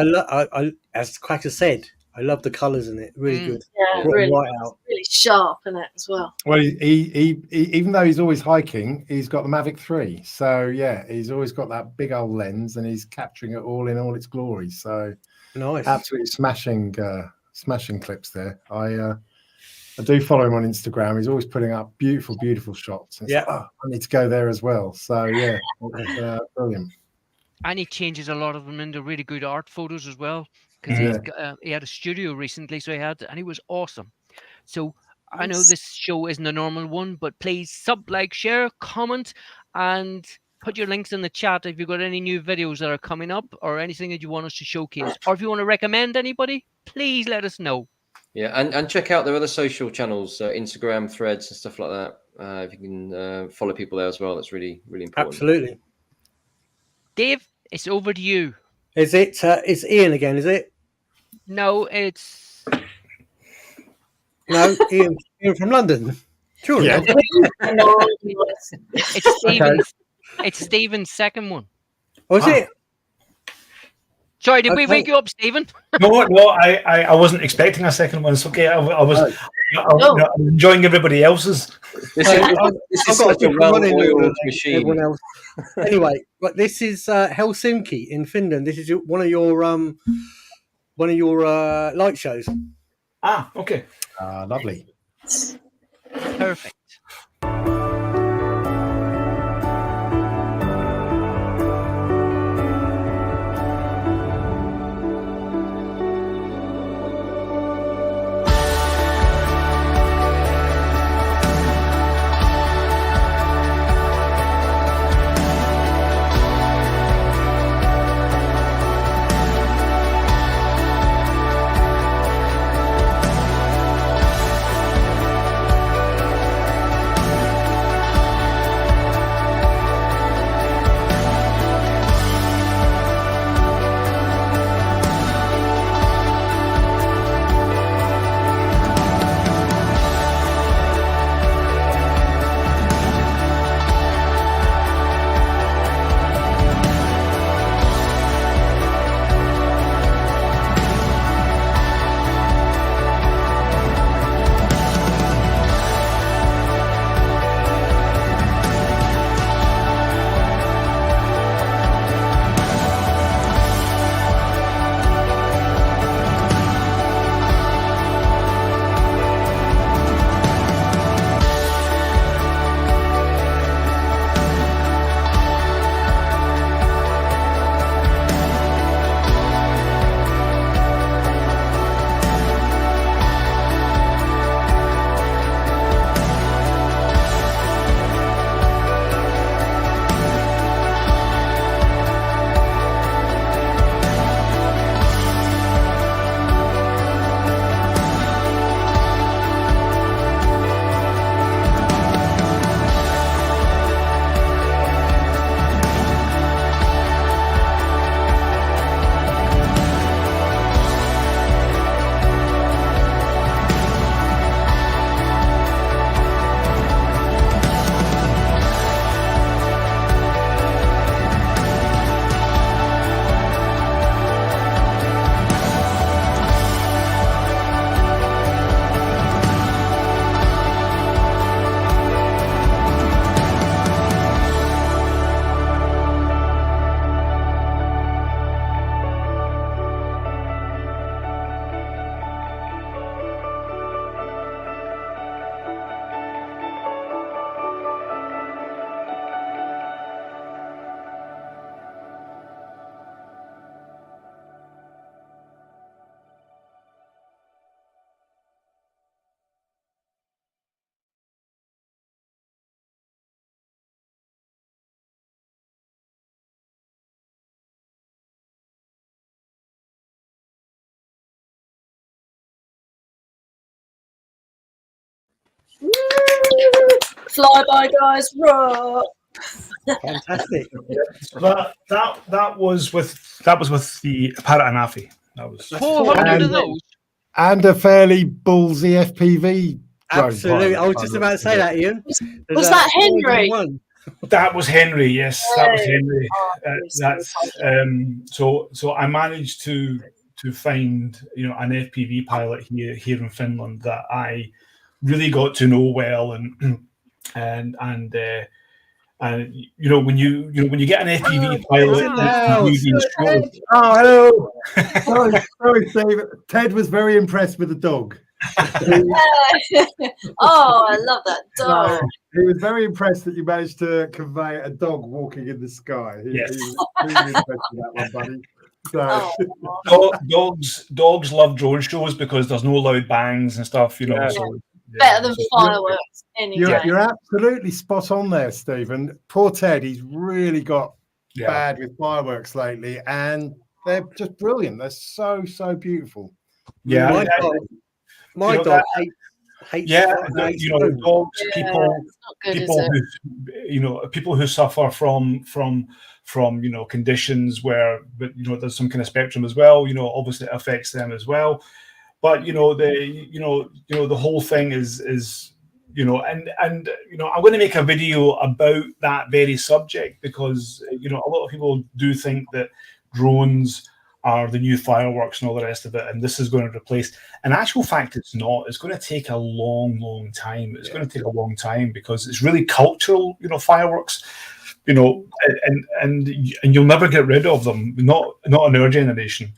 as Quackers said, I love the colours in it. Really good. Yeah, Brought 'em really, right out. really sharp in it as well. Well, he even though he's always hiking, he's got the Mavic 3. So yeah, he's always got that big old lens, and he's capturing it all in all its glory. So Nice. absolutely smashing clips there. I do follow him on Instagram. He's always putting up beautiful, beautiful shots. And it's like, oh, I need to go there as well. So yeah, it's, brilliant. And he changes a lot of them into really good art photos as well. Because he had a studio recently, so he was awesome. So I know this show isn't a normal one, but please sub, like, share, comment, and put your links in the chat if you've got any new videos that are coming up or anything that you want us to showcase. Or if you want to recommend anybody, please let us know. Yeah, and check out their other social channels, Instagram, Threads, and stuff like that. If you can follow people there as well, that's really, really important. Absolutely. Dave, it's over to you. Is it? It's Ian again, is it? No, it's... No, Ian from London. Surely. Yeah. It's Stephen's. It's Stephen's second one. Oh, is it? Sorry, did we wake you up, Stephen? No, I wasn't expecting a second one. It's okay. I was enjoying everybody else's. This is such a well-oiled machine. Everyone else. Anyway, but this is Helsinki in Finland. This is one of your light shows. Ah, okay. Lovely. Perfect. Flyby guys, rock! Fantastic. So that was with the Parrot Anafi. That was 400 of those. And a fairly ballsy FPV drone Absolutely. pilot, I was just about to say that, Ian. Was that Henry? That was Henry. Yes, that was Henry. Oh, So I managed to find an FPV pilot here in Finland that I really got to know well, and when you get an FPV pilot, hello. Sorry, Steve. Ted was very impressed with the dog. Oh, I love that dog. He was very impressed that you managed to convey a dog walking in the sky. He was really impressed with that one, buddy. So. Dogs love drone shows because there's no loud bangs and stuff, Yeah. So, better than fireworks. You're absolutely spot on there, Stephen. Poor Ted, he's really got bad with fireworks lately, and they're just brilliant. They're so beautiful. Yeah, my dog hates dogs. People who suffer from conditions where, but there's some kind of spectrum as well. Obviously it affects them as well. But the whole thing is I'm going to make a video about that very subject because a lot of people do think that drones are the new fireworks and all the rest of it, and this is going to replace. In actual fact, it's not. It's going to take a long time. It's going to take a long time because it's really cultural, fireworks, and you'll never get rid of them. Not in our generation,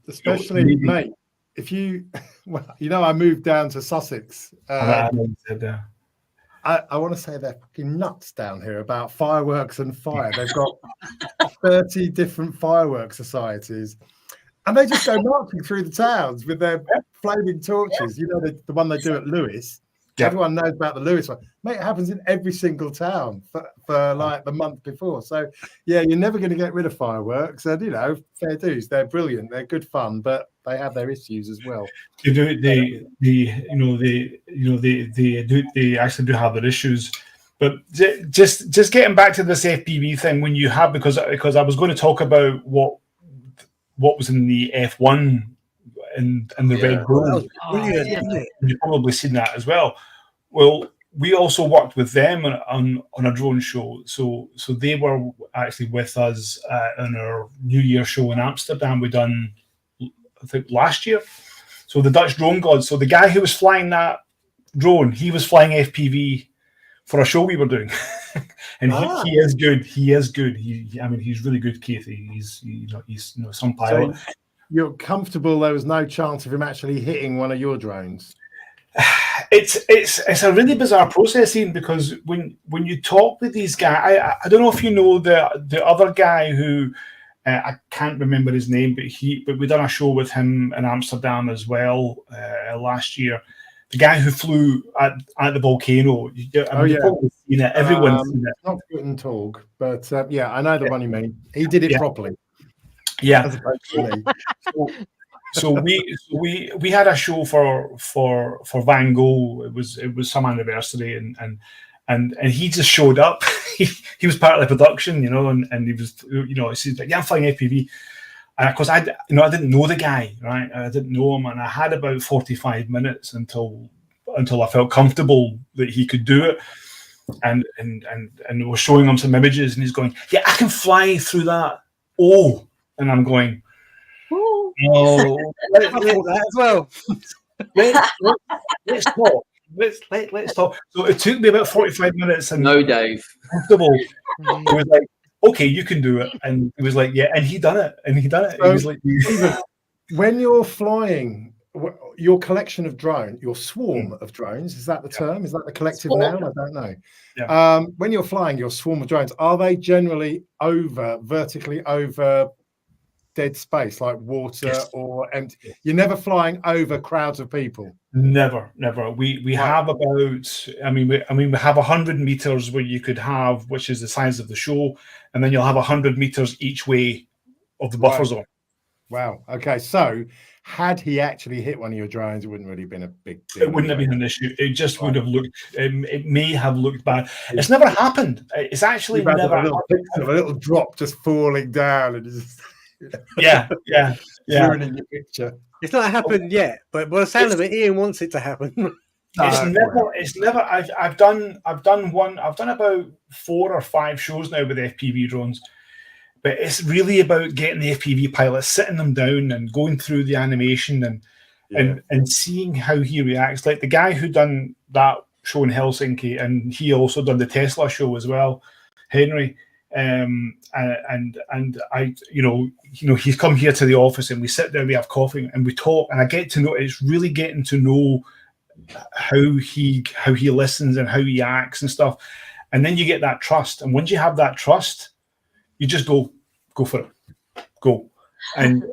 especially mate. If I moved down to Sussex. I want to say they're fucking nuts down here about fireworks and fire. They've got 30 different fireworks societies, and they just go marching through the towns with their flaming torches. The one they do at Lewes. Everyone knows about the Lewes one. Mate, it happens in every single town for like the month before. So, you're never going to get rid of fireworks. And, fair dues. They're brilliant. They're good fun, but they have their issues as well. They actually do have their issues. But just getting back to this FPV thing, when you have because I was going to talk about what was in the F1 and the red drone. You've probably seen that as well. Well, we also worked with them on a drone show. So they were actually with us on our New Year show in Amsterdam. We done, I think, last year. So the Dutch drone gods. So the guy who was flying that drone, he was flying FPV for a show we were doing, and he is good. He is good. He's really good, Keith. He's some pilot. So you're comfortable there was no chance of him actually hitting one of your drones? It's a really bizarre process, Ian, because when you talk with these guys, I don't know if you know the other guy who I can't remember his name, but we done a show with him in Amsterdam as well last year. The guy who flew at the volcano. You've probably seen it. Everyone's seen it. Not Guten Tag, but I know the one you mean. He did it properly. Yeah. So we had a show for Van Gogh. It was some anniversary, and he just showed up. he was part of the production, and he was he's like, I'm flying FPV. And of course, I didn't know the guy, right? I didn't know him, and I had about 45 minutes until I felt comfortable that he could do it. And we're showing him some images, and he's going, "Yeah, I can fly through that." Oh, and I'm going, "Oh, that as well." Let's talk. Let's talk. So it took me about 45 minutes, and no, Dave, comfortable. He was like, "Okay, you can do it," and he was like, "Yeah," and he done it. So, he was like, when you're flying your collection of drones, your swarm of drones, is that the term? Is that the collective noun? I don't know. Yeah. When you're flying your swarm of drones, are they generally vertically over dead space, like water or empty? You're never flying over crowds of people. Never. We have about, we have 100 meters where you could have, which is the size of the show, and then you'll have 100 meters each way of the buffer zone. Wow. Okay. So had he actually hit one of your drones, it wouldn't really have been a big deal. It wouldn't have been an issue. It just would have looked, it may have looked bad. It's never happened. It's actually never happened. A little drop just falling down and just yeah. ruining your picture. It's not happened yet, but by the sound of it, Ian wants it to happen. It's never. I've done about 4 or 5 shows now with FPV drones, but it's really about getting the FPV pilot, sitting them down and going through the animation and seeing how he reacts. Like the guy who done that show in Helsinki, and he also done the Tesla show as well, Henry. And I, he's come here to the office and we sit down, we have coffee and we talk, and I get to know. It's really getting to know how he listens and how he acts and stuff, and then you get that trust. And once you have that trust, you just go for it, go. And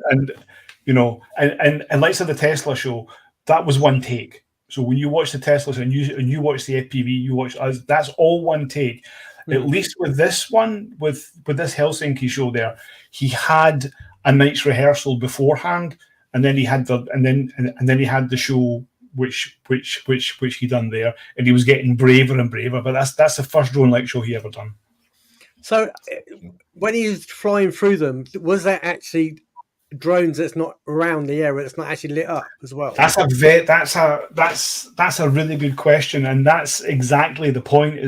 like I said, the Tesla show, that was one take. So when you watch the Tesla show and you watch the FPV, you watch us, that's all one take. At least with this one, with this Helsinki show, there, he had a night's rehearsal beforehand, and then he had then he had the show which he done there, and he was getting braver and braver. But that's the first drone light show he ever done. So when he was flying through them, was there actually drones that's not around the area, that's not actually lit up as well? That's a really good question, and that's exactly the point.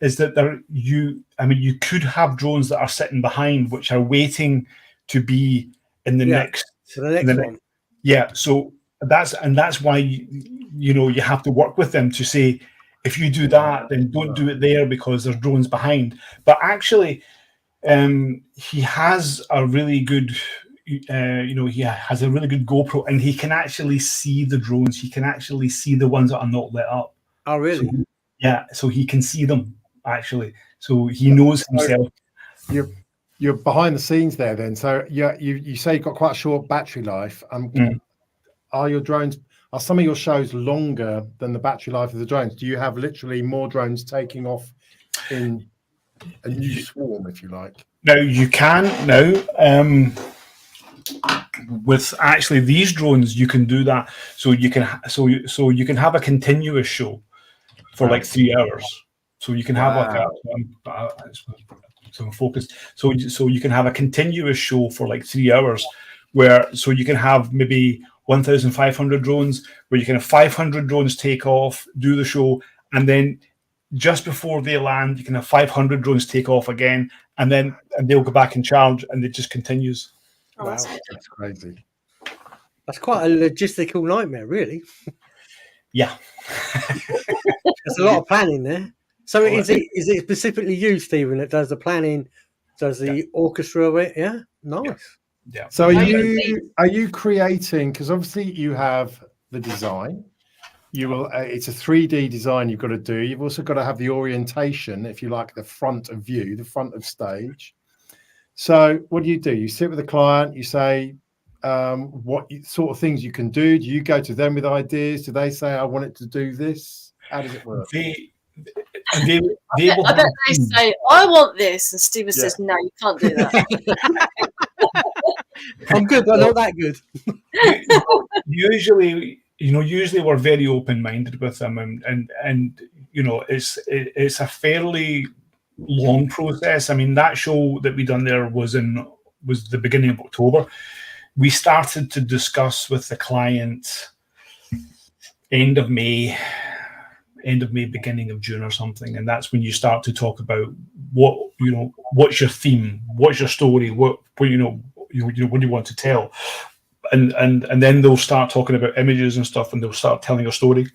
You could have drones that are sitting behind, which are waiting to be in the next one. Yeah, so that's why you have to work with them to say, if you do that, then don't do it there because there's drones behind. But actually, he has a really good, he has a really good GoPro, and he can actually see the drones. He can actually see the ones that are not lit up. Oh, really? So he can see them. Actually, so he knows himself. You're behind the scenes there, then. So you say you've got quite a short battery life. Are some of your shows longer than the battery life of the drones? Do you have literally more drones taking off in a new swarm, if you like? No, you can now. With actually these drones, you can do that. So you can have a continuous show for like 3 hours. So you can have focused. So you can have a continuous show for like 3 hours, so you can have maybe 1,500 drones, where you can have 500 drones take off, do the show, and then just before they land, you can have 500 drones take off again, and they'll go back in charge, and it just continues. Oh, wow, that's crazy. That's quite a logistical nightmare, really. Yeah, there's a lot of planning there. So is it specifically you, Stephen, that does the planning, does the orchestra of it? Yeah, nice. Yeah. So are you creating? Because obviously you have the design. It's a 3D design you've got to do. You've also got to have the orientation, if you like, the front of view, the front of stage. So what do? You sit with the client. You say what sort of things you can do. Do you go to them with ideas? Do they say, "I want it to do this"? How does it work? I bet they say, "I want this," and Stephen says, "No, you can't do that." I'm good, but not that good. Usually we're very open-minded with them, and it's a fairly long process. I mean, that show that we done there was the beginning of October. We started to discuss with the client end of May, beginning of June or something, and that's when you start to talk about what's your theme, what's your story, what do you want to tell, and then they'll start talking about images and stuff, and they'll start telling a story,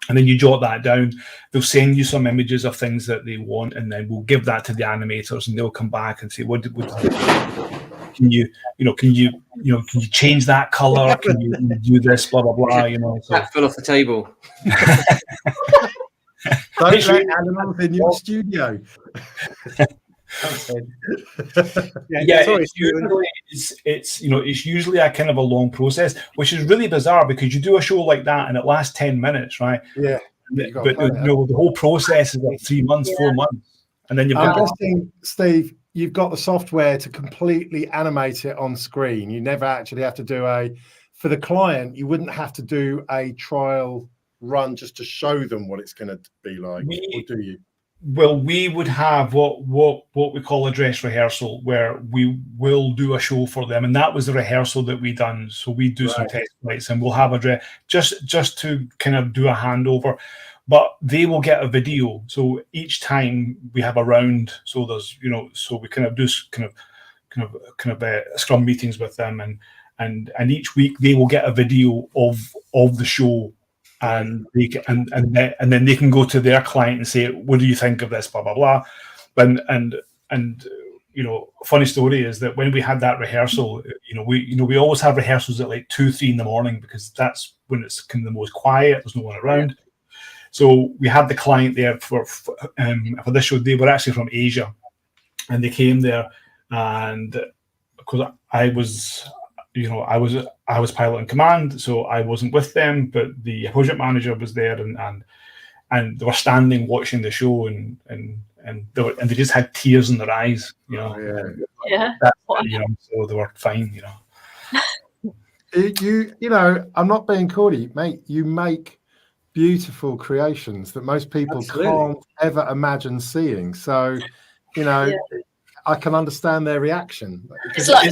and then you jot that down. They'll send you some images of things that they want, and then we'll give that to the animators, and they'll come back and say, can you change that color? Can you do this? Blah blah blah. So that fell off the table. Don't let animals in your studio. It's usually a kind of a long process, which is really bizarre because you do a show like that and it lasts 10 minutes, right? Yeah. But the whole process is like 3 months, 4 months, and then I'm guessing, Steve, you've got the software to completely animate it on screen. You never actually have to do for the client, you wouldn't have to do a trial run just to show them what it's going to be like, or do you? Well, we would have what we call a dress rehearsal, where we will do a show for them, and that was the rehearsal that we done. So we do some test flights, and we'll have a dress just to kind of do a handover. But they will get a video. So each time we have a round, so there's so we kind of do kind of scrum meetings with them, and each week they will get a video of the show. And then they can go to their client and say, "What do you think of this?" Blah blah blah. And funny story is that when we had that rehearsal, we always have rehearsals at like 2-3 in the morning, because that's when it's kind of the most quiet. There's no one around. So we had the client there for this show. They were actually from Asia, and they came there, and because I was pilot in command, so I wasn't with them, but the project manager was there, and they were standing watching the show, and they just had tears in their eyes, Yeah. So they were fine, I'm not being corny, mate. You make beautiful creations that most people can't ever imagine seeing. So, I can understand their reaction. It's like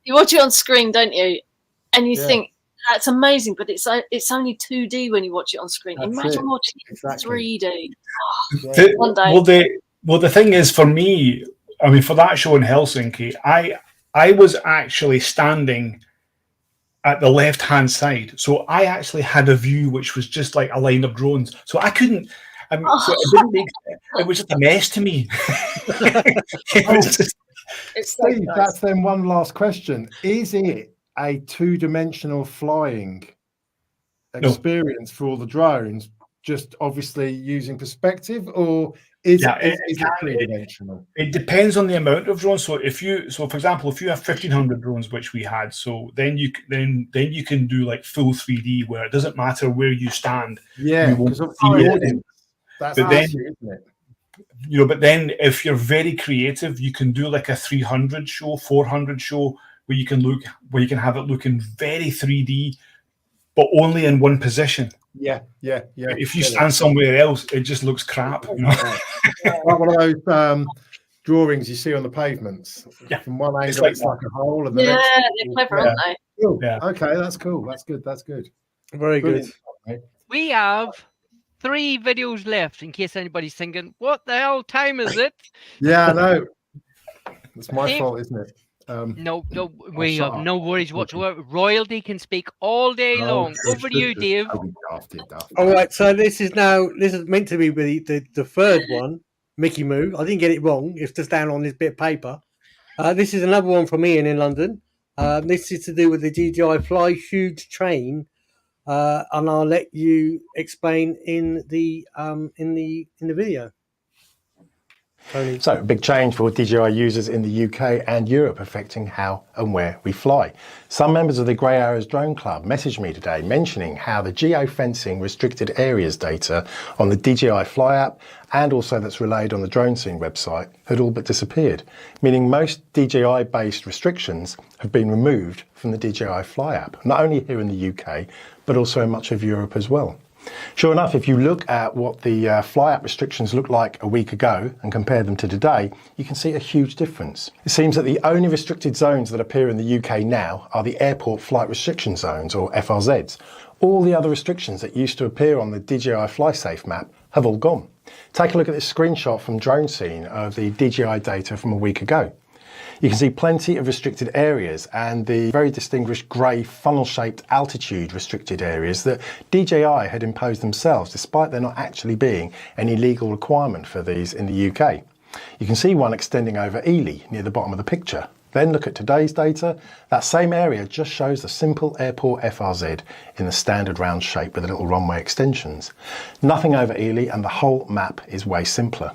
you watch it on screen, don't you? And you think that's amazing, but it's only 2D when you watch it on screen. Imagine watching it in 3D. One day. Well, the thing is, for me, I mean, for that show in Helsinki, I was actually standing at the left-hand side, so I actually had a view which was just like a line of drones. So I couldn't. I mean, so it didn't make. It was just a mess to me. It was just. Steve, that's then one last question. Is it a two-dimensional flying experience for all the drones, just obviously using perspective, or is it three-dimensional? It depends on the amount of drones. So for example, if you have 1,500 drones, which we had, so then you can do like full 3D, where it doesn't matter where you stand. Yeah, because that's but then, isn't it? But then if you're very creative, you can do like a 300 show, 400 show, where you can have it looking very 3D, but only in one position. Yeah. If you stand somewhere else, it just looks crap. Like one of those drawings you see on the pavements. Yeah. From one angle, it's like a hole, and the next. They're clever, aren't they? Cool. Yeah. Okay, that's cool. That's good. Very Brilliant. good. We have 3 videos left, in case anybody's thinking, what the hell time is it? Yeah, I know. It's my fault, isn't it? No, we have no worries whatsoever. Royalty can speak all day long. Over to you, Dave. All right, so this is meant to be the third one, Mickey Moo. I didn't get it wrong. It's just down on this bit of paper. This is another one from Ian in London. This is to do with the DJI Fly Huge Train, and I'll let you explain in the video. Tony. So, big change for DJI users in the UK and Europe, affecting how and where we fly. Some members of the Grey Arrows Drone Club messaged me today mentioning how the geofencing restricted areas data on the DJI Fly app, and also that's relayed on the Drone Scene website, had all but disappeared, meaning most DJI-based restrictions have been removed from the DJI Fly app, not only here in the UK, but also in much of Europe as well. Sure enough, if you look at what the Fly app restrictions looked like a week ago and compare them to today, you can see a huge difference. It seems that the only restricted zones that appear in the UK now are the Airport Flight Restriction Zones, or FRZs. All the other restrictions that used to appear on the DJI FlySafe map have all gone. Take a look at this screenshot from Drone Scene of the DJI data from a week ago. You can see plenty of restricted areas and the very distinguished grey funnel-shaped altitude restricted areas that DJI had imposed themselves, despite there not actually being any legal requirement for these in the UK. You can see one extending over Ely near the bottom of the picture. Then look at today's data. That same area just shows the simple airport FRZ in the standard round shape with the little runway extensions. Nothing over Ely, and the whole map is way simpler.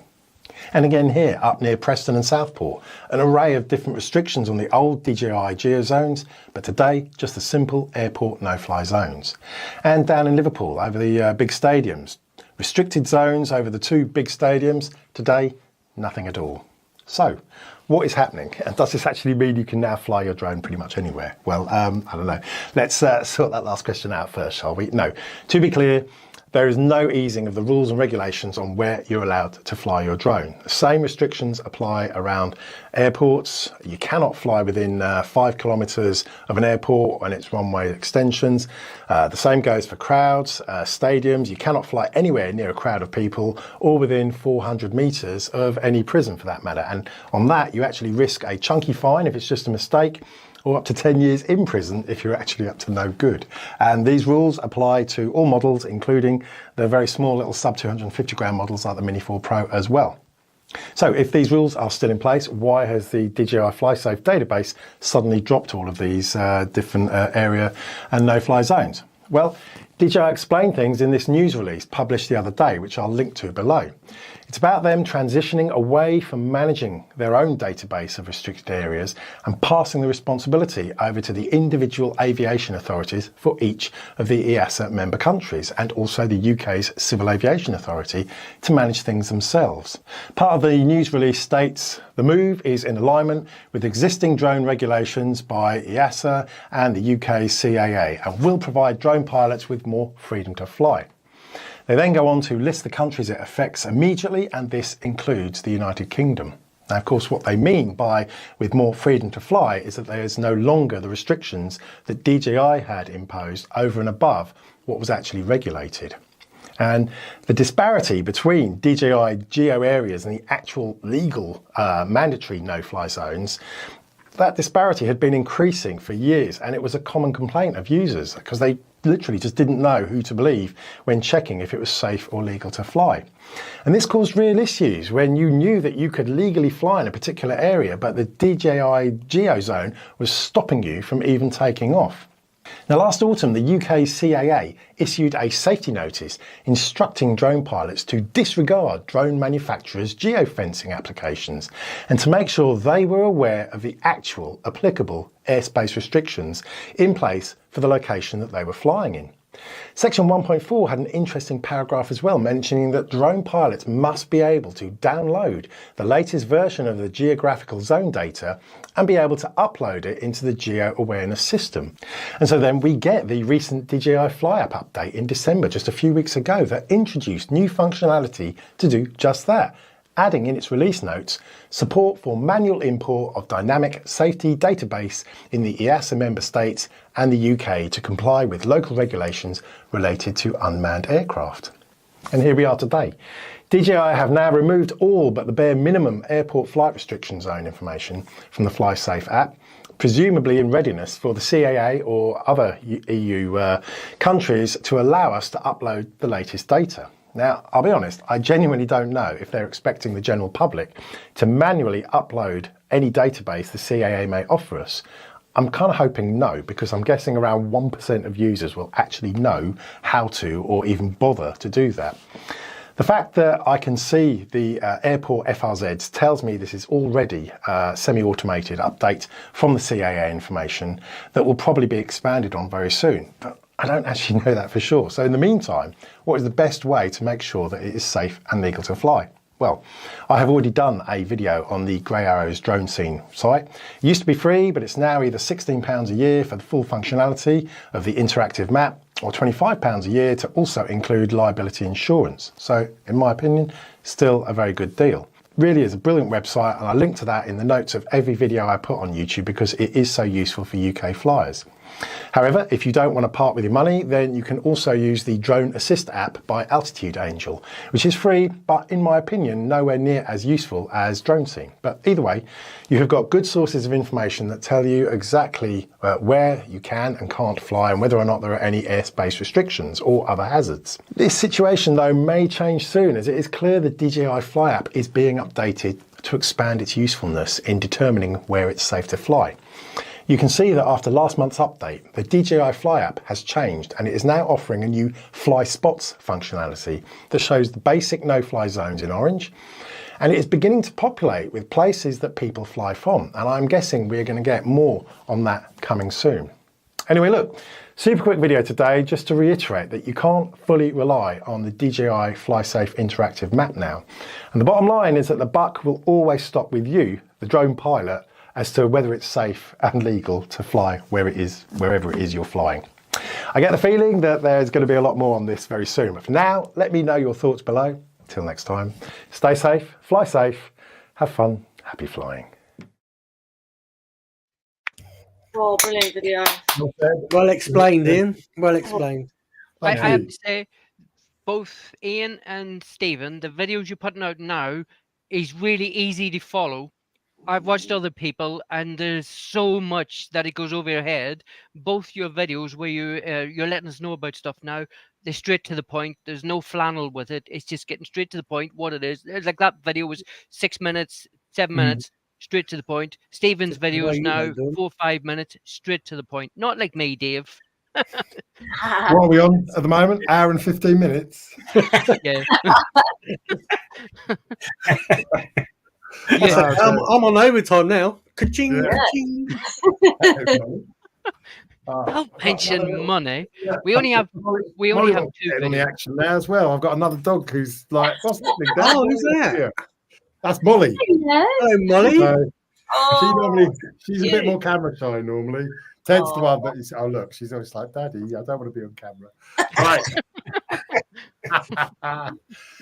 And again here, up near Preston and Southport, an array of different restrictions on the old DJI GeoZones, but today just the simple airport no-fly zones. And down in Liverpool, over the big stadiums, restricted zones over the 2 big stadiums, today nothing at all. So, what is happening? And does this actually mean you can now fly your drone pretty much anywhere? Well, I don't know. Let's sort that last question out first, shall we? No. To be clear, there is no easing of the rules and regulations on where you're allowed to fly your drone. The same restrictions apply around airports. You cannot fly within 5 kilometres of an airport and its runway extensions. The same goes for crowds, stadiums. You cannot fly anywhere near a crowd of people or within 400 metres of any prison for that matter. And on that, you actually risk a chunky fine if it's just a mistake, or up to 10 years in prison if you're actually up to no good. And these rules apply to all models, including the very small little sub 250 gram models like the Mini 4 Pro as well. So if these rules are still in place, why has the DJI FlySafe database suddenly dropped all of these different area and no-fly zones? Well, DJI explained things in this news release published the other day, which I'll link to below. It's about them transitioning away from managing their own database of restricted areas and passing the responsibility over to the individual aviation authorities for each of the EASA member countries and also the UK's Civil Aviation Authority to manage things themselves. Part of the news release states the move is in alignment with existing drone regulations by EASA and the UK CAA and will provide drone pilots with more freedom to fly. They then go on to list the countries it affects immediately, and this includes the United Kingdom. Now, of course, what they mean by with more freedom to fly is that there is no longer the restrictions that DJI had imposed over and above what was actually regulated. And the disparity between DJI geo areas and the actual legal mandatory no-fly zones, that disparity had been increasing for years, and it was a common complaint of users because they literally just didn't know who to believe when checking if it was safe or legal to fly. And this caused real issues when you knew that you could legally fly in a particular area, but the DJI geo zone was stopping you from even taking off. Now, last autumn, the UK CAA issued a safety notice instructing drone pilots to disregard drone manufacturers' geofencing applications and to make sure they were aware of the actual applicable airspace restrictions in place for the location that they were flying in. Section 1.4 had an interesting paragraph as well, mentioning that drone pilots must be able to download the latest version of the geographical zone data and be able to upload it into the Geo Awareness System. And so then we get the recent DJI Fly app update in December, just a few weeks ago, that introduced new functionality to do just that, adding in its release notes support for manual import of dynamic safety database in the EASA member states and the UK to comply with local regulations related to unmanned aircraft. And here we are today. DJI have now removed all but the bare minimum airport flight restriction zone information from the FlySafe app, presumably in readiness for the CAA or other EU countries to allow us to upload the latest data. Now, I'll be honest, I genuinely don't know if they're expecting the general public to manually upload any database the CAA may offer us. I'm kind of hoping no, because I'm guessing around 1% of users will actually know how to or even bother to do that. The fact that I can see the airport FRZs tells me this is already a semi-automated update from the CAA information that will probably be expanded on very soon. But I don't actually know that for sure. So in the meantime, what is the best way to make sure that it is safe and legal to fly? Well, I have already done a video on the Grey Arrows drone scene site. It used to be free, but it's now either £16 a year for the full functionality of the interactive map or £25 a year to also include liability insurance. So in my opinion, still a very good deal. Really is a brilliant website, and I link to that in the notes of every video I put on YouTube because it is so useful for UK flyers. However, if you don't want to part with your money, then you can also use the Drone Assist app by Altitude Angel, which is free, but in my opinion, nowhere near as useful as DroneScene. But either way, you have got good sources of information that tell you exactly where you can and can't fly and whether or not there are any airspace restrictions or other hazards. This situation, though, may change soon, as it is clear the DJI Fly app is being updated to expand its usefulness in determining where it's safe to fly. You can see that after last month's update, the DJI Fly app has changed and it is now offering a new Fly Spots functionality that shows the basic no-fly zones in orange, and it is beginning to populate with places that people fly from, and I'm guessing we're going to get more on that coming soon. Anyway, look, super quick video today just to reiterate that you can't fully rely on the DJI FlySafe interactive map now, and the bottom line is that the buck will always stop with you, the drone pilot, as to whether it's safe and legal to fly wherever it is you're flying. I get the feeling that there's going to be a lot more on this very soon. But for now, let me know your thoughts below. Till next time, stay safe, fly safe, have fun, happy flying. Oh, brilliant video. Well explained, Ian. Well explained. I have to say, both Ian and Stephen, the videos you're putting out now is really easy to follow. I've watched other people, and there's so much that it goes over your head. Both your videos where you're letting us know about stuff now, they're straight to the point. There's no flannel with it. It's just getting straight to the point, what it is. It's like that video was 6 minutes, 7 minutes, straight to the point. Stephen's videos now, 4 or 5 minutes, straight to the point. Not like me, Dave. What are we on at the moment? Hour and 15 minutes. Yeah. Yeah. I'm on overtime now. Ka-ching, ka-ching. I'll mention money. We only have two on the action there as well. I've got another dog who's like, what's happening? Oh, who's that? Yeah. That's Molly. Hello, Molly. She's a bit more camera shy normally. Ted's the one that you say, oh look, she's always like, Daddy, I don't want to be on camera. Right.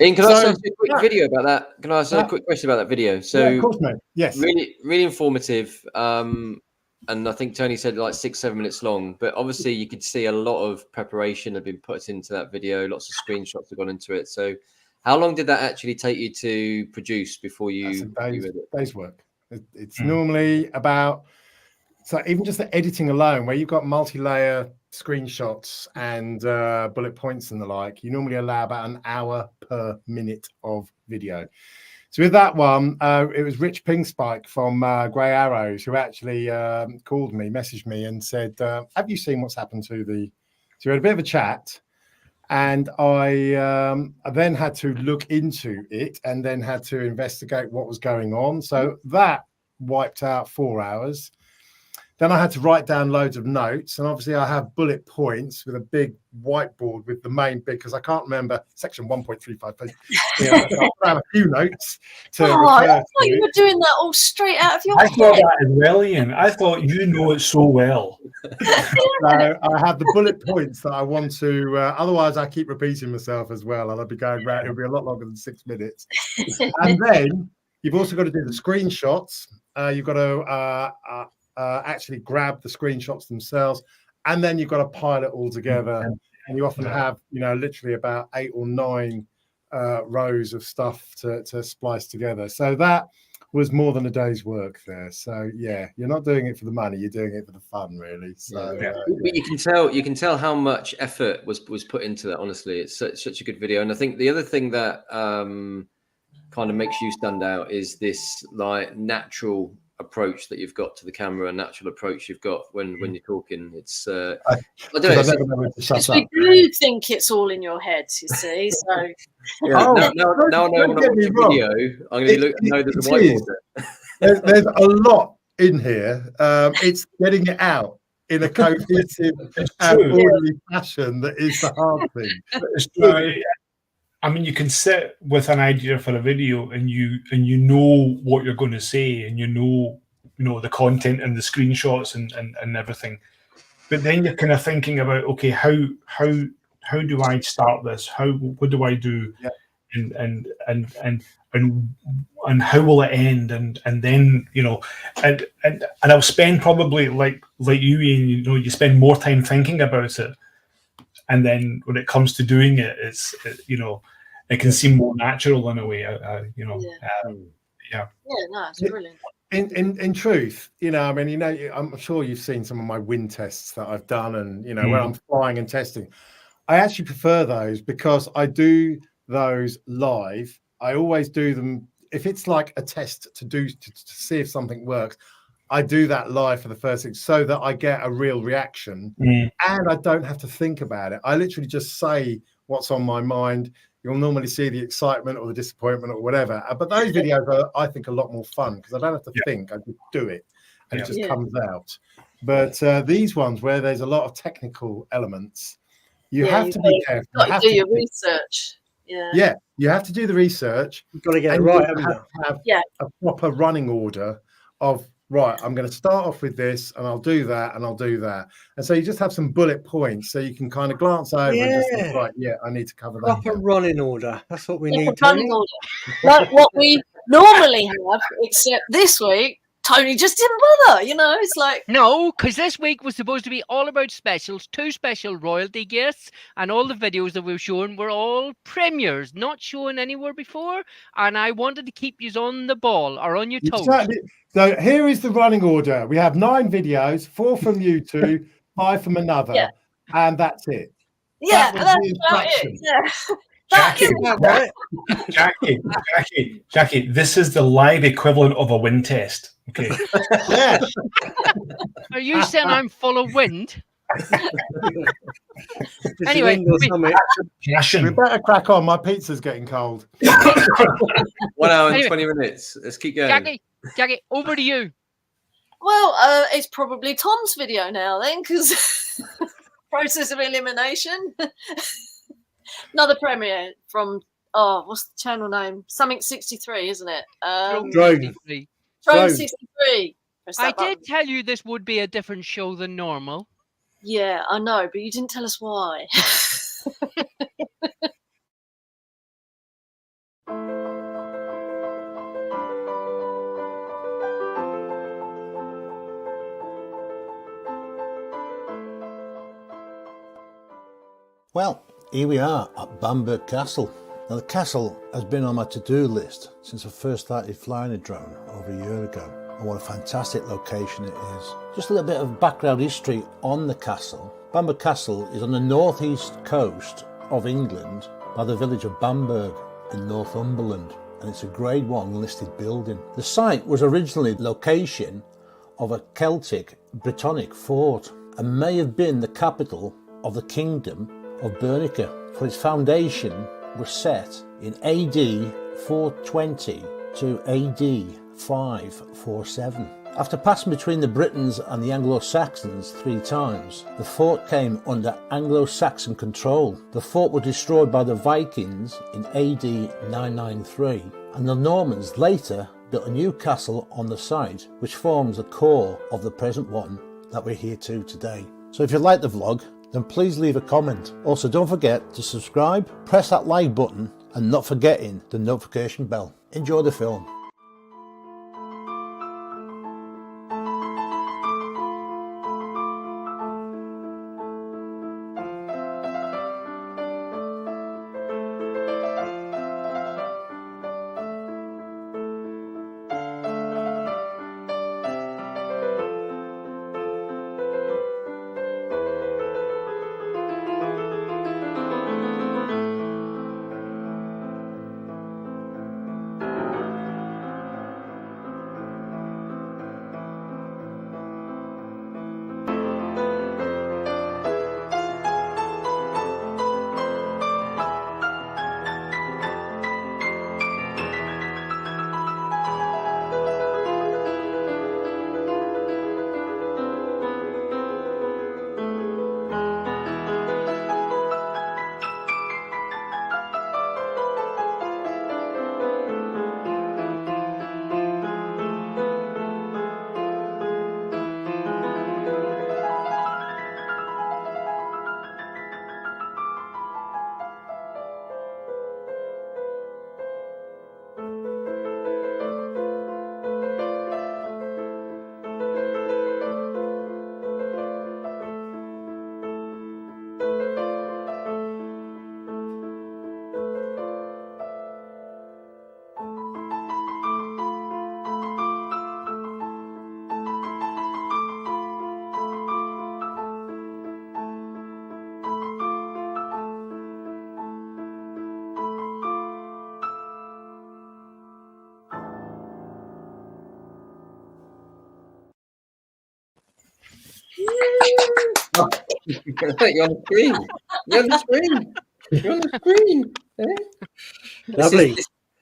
Ian, can I ask you a quick video about that? Can I ask a quick question about that video? So, yeah, of course, mate. Yes. Really, really informative. And I think Tony said like 6-7 minutes long. But obviously, you could see a lot of preparation had been put into that video. Lots of screenshots have gone into it. So, how long did that actually take you to produce before you? That's a day's work. It's normally about. So even just the editing alone, where you've got multi-layer screenshots and bullet points and the like, you normally allow about an hour per minute of video. So with that one, it was Rich Pingspike from Grey Arrows who actually called me, messaged me and said, have you seen what's happened to the... So we had a bit of a chat and I then had to look into it and then had to investigate what was going on. So that wiped out 4 hours. Then I had to write down loads of notes. And obviously I have bullet points with a big whiteboard with the main bit, because I can't remember section 1.35. I have a few notes to I thought you were doing that all straight out of your head. I thought that as well, Ian. I thought you know it so well. So I have the bullet points that I want to, otherwise I keep repeating myself as well. And I'll be going round, it'll be a lot longer than 6 minutes. And then you've also got to do the screenshots. You've got to actually grab the screenshots themselves, and then you've got to pile it all together. And you often have, literally about 8 or 9 rows of stuff to splice together. So that was more than a day's work there. So yeah, you're not doing it for the money, you're doing it for the fun, really. So but you can tell how much effort was put into that. Honestly, it's such a good video. And I think the other thing that kind of makes you stand out is this like natural approach that you've got to the camera, a natural approach you've got when you're talking. It's I don't know. We do think it's all in your head, you see. So now I know when I watch a video, I'm going to know there's a whiteboard. There's a lot in here. It's getting it out in a cohesive and orderly fashion that is the hard thing. It's true. I mean, you can sit with an idea for a video, and you know what you're going to say, and you know the content and the screenshots and everything. But then you're kind of thinking about, okay, how do I start this? What do I do? Yeah. And how will it end? And then and I'll spend probably like you, Ian, you spend more time thinking about it. And then when it comes to doing it, it can seem more natural in a way. no, it's brilliant. In truth, I'm sure you've seen some of my wind tests that I've done, and when I'm flying and testing, I actually prefer those because I do those live. I always do them if it's like a test to see if something works. I do that live for the first thing so that I get a real reaction and I don't have to think about it. I literally just say what's on my mind. You'll normally see the excitement or the disappointment or whatever. But those videos are, I think, a lot more fun because I don't have to think. I just do it and it just comes out. But these ones where there's a lot of technical elements, you have to be careful. You've got to do your research. Yeah, you have to do the research. You've got to get it right. You have to have a proper running order of right, I'm going to start off with this, and I'll do that, and I'll do that. And so you just have some bullet points, so you can kind of glance over and just think, right, yeah, I need to cover that. Proper running order. That's what we need. Running order, like what we normally have, except this week. Tony just didn't bother, it's like... No, because this week was supposed to be all about specials, 2 special royalty guests, and all the videos that we've shown were all premieres, not shown anywhere before, and I wanted to keep you on the ball, or on your toes. Exactly. So here is the running order. We have 9 videos, 4 from you two, 5 from another, and that's it. Yeah, that's about it, yeah. Jackie, this is the live equivalent of a wind test. Okay. Yeah. Are you saying I'm full of wind? Anyway, we better crack on. My pizza's getting cold. 1 hour and 20 minutes. Let's keep going. Jackie, over to you. Well, it's probably Tom's video now then, because process of elimination. Another premiere from what's the channel name? Something 63, isn't it? Drone 63. I did tell you this would be a different show than normal. Yeah, I know, but you didn't tell us why. Well, here we are at Bamberg Castle. Now the castle has been on my to-do list since I first started flying a drone over a year ago. And what a fantastic location it is. Just a little bit of background history on the castle. Bamberg Castle is on the northeast coast of England by the village of Bamberg in Northumberland, and it's a Grade 1 listed building. The site was originally the location of a Celtic Brittonic fort and may have been the capital of the Kingdom of Bernicia, for its foundation was set in AD 420 to AD 547. After passing between the Britons and the Anglo-Saxons 3 times, the fort came under Anglo-Saxon control. The fort was destroyed by the Vikings in AD 993, and the Normans later built a new castle on the site, which forms the core of the present one that we're here to today. So if you like the vlog, then please leave a comment. Also, don't forget to subscribe, press that like button, and not forgetting the notification bell. Enjoy the film. You're on the screen. You're on the screen. You're on the screen. Lovely.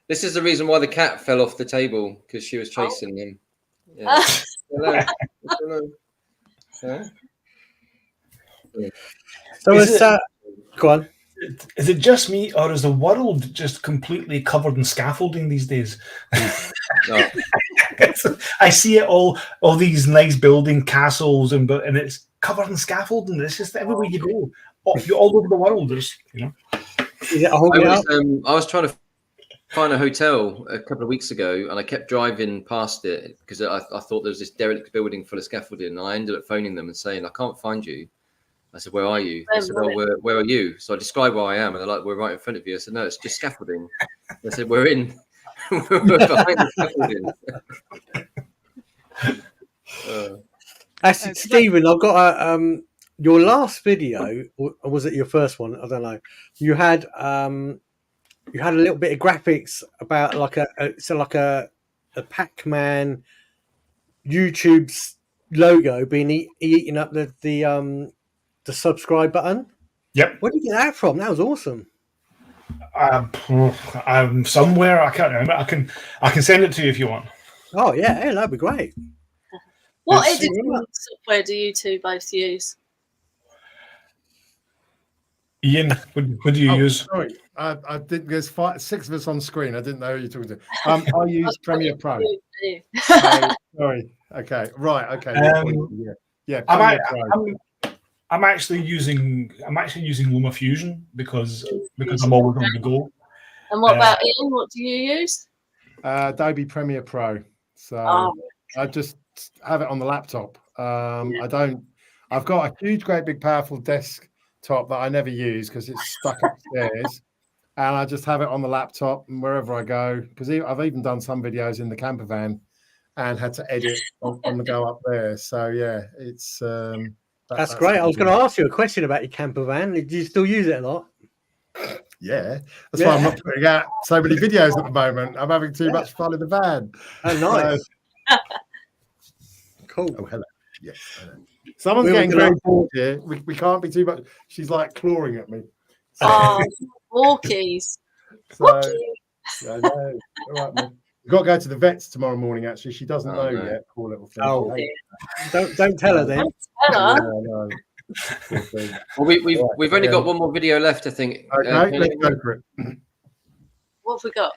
This is the reason why the cat fell off the table, because she was chasing him. Yeah. Hello. So it's go on. Is it just me, or is the world just completely covered in scaffolding these days? No. I see it all these nice building castles, and it's covered in scaffolding. It's just everywhere you go, all over the world. There's, you know. I was trying to find a hotel a couple of weeks ago, and I kept driving past it because I thought there was this derelict building full of scaffolding, and I ended up phoning them and saying, "I can't find you." I said, "Where are you?" They said, "Oh, where are you?" So I described where I am, and they're like, "We're right in front of you." I said, "No, it's just scaffolding." They said, "We're in. We're behind the scaffolding." Actually, Stephen, I've got your last video, or was it your first one? I don't know. You had a little bit of graphics about like a Pac-Man YouTube's logo being eating up the subscribe button. Yep. Where did you get that from? That was awesome. I'm somewhere. I can't remember. I can send it to you if you want. Oh yeah, that'd be great. What editing software do you two both use? Ian, what do you use? Sorry, I didn't. There's 6 of us on screen. I didn't know who you're talking to. I use Premiere Pro. Sorry. Okay. Right. Okay. Yeah. I'm actually using LumaFusion because I'm always on the go. And what about Ian? What do you use? Adobe Premiere Pro. So I just have it on the laptop. I've got a huge, great, big, powerful desktop that I never use because it's stuck upstairs, and I just have it on the laptop and wherever I go. Because I've even done some videos in the camper van and had to edit on the go up there. So yeah, it's that's great. I was going to ask you a question about your camper van. Do you still use it a lot? Yeah, that's why I'm not putting out so many videos at the moment. I'm having too much fun in the van. Oh, nice. Cool. Oh, hello. Yes. Someone's getting very bored here. We can't be too much. She's like clawing at me. So, walkies. So, I know. All right, man. We've got to go to the vets tomorrow morning, actually. She doesn't know yet, poor little thing. Oh, don't tell her then. Don't tell her. Well, we've only got one more video left, I think. Okay, let's go for it. What have we got?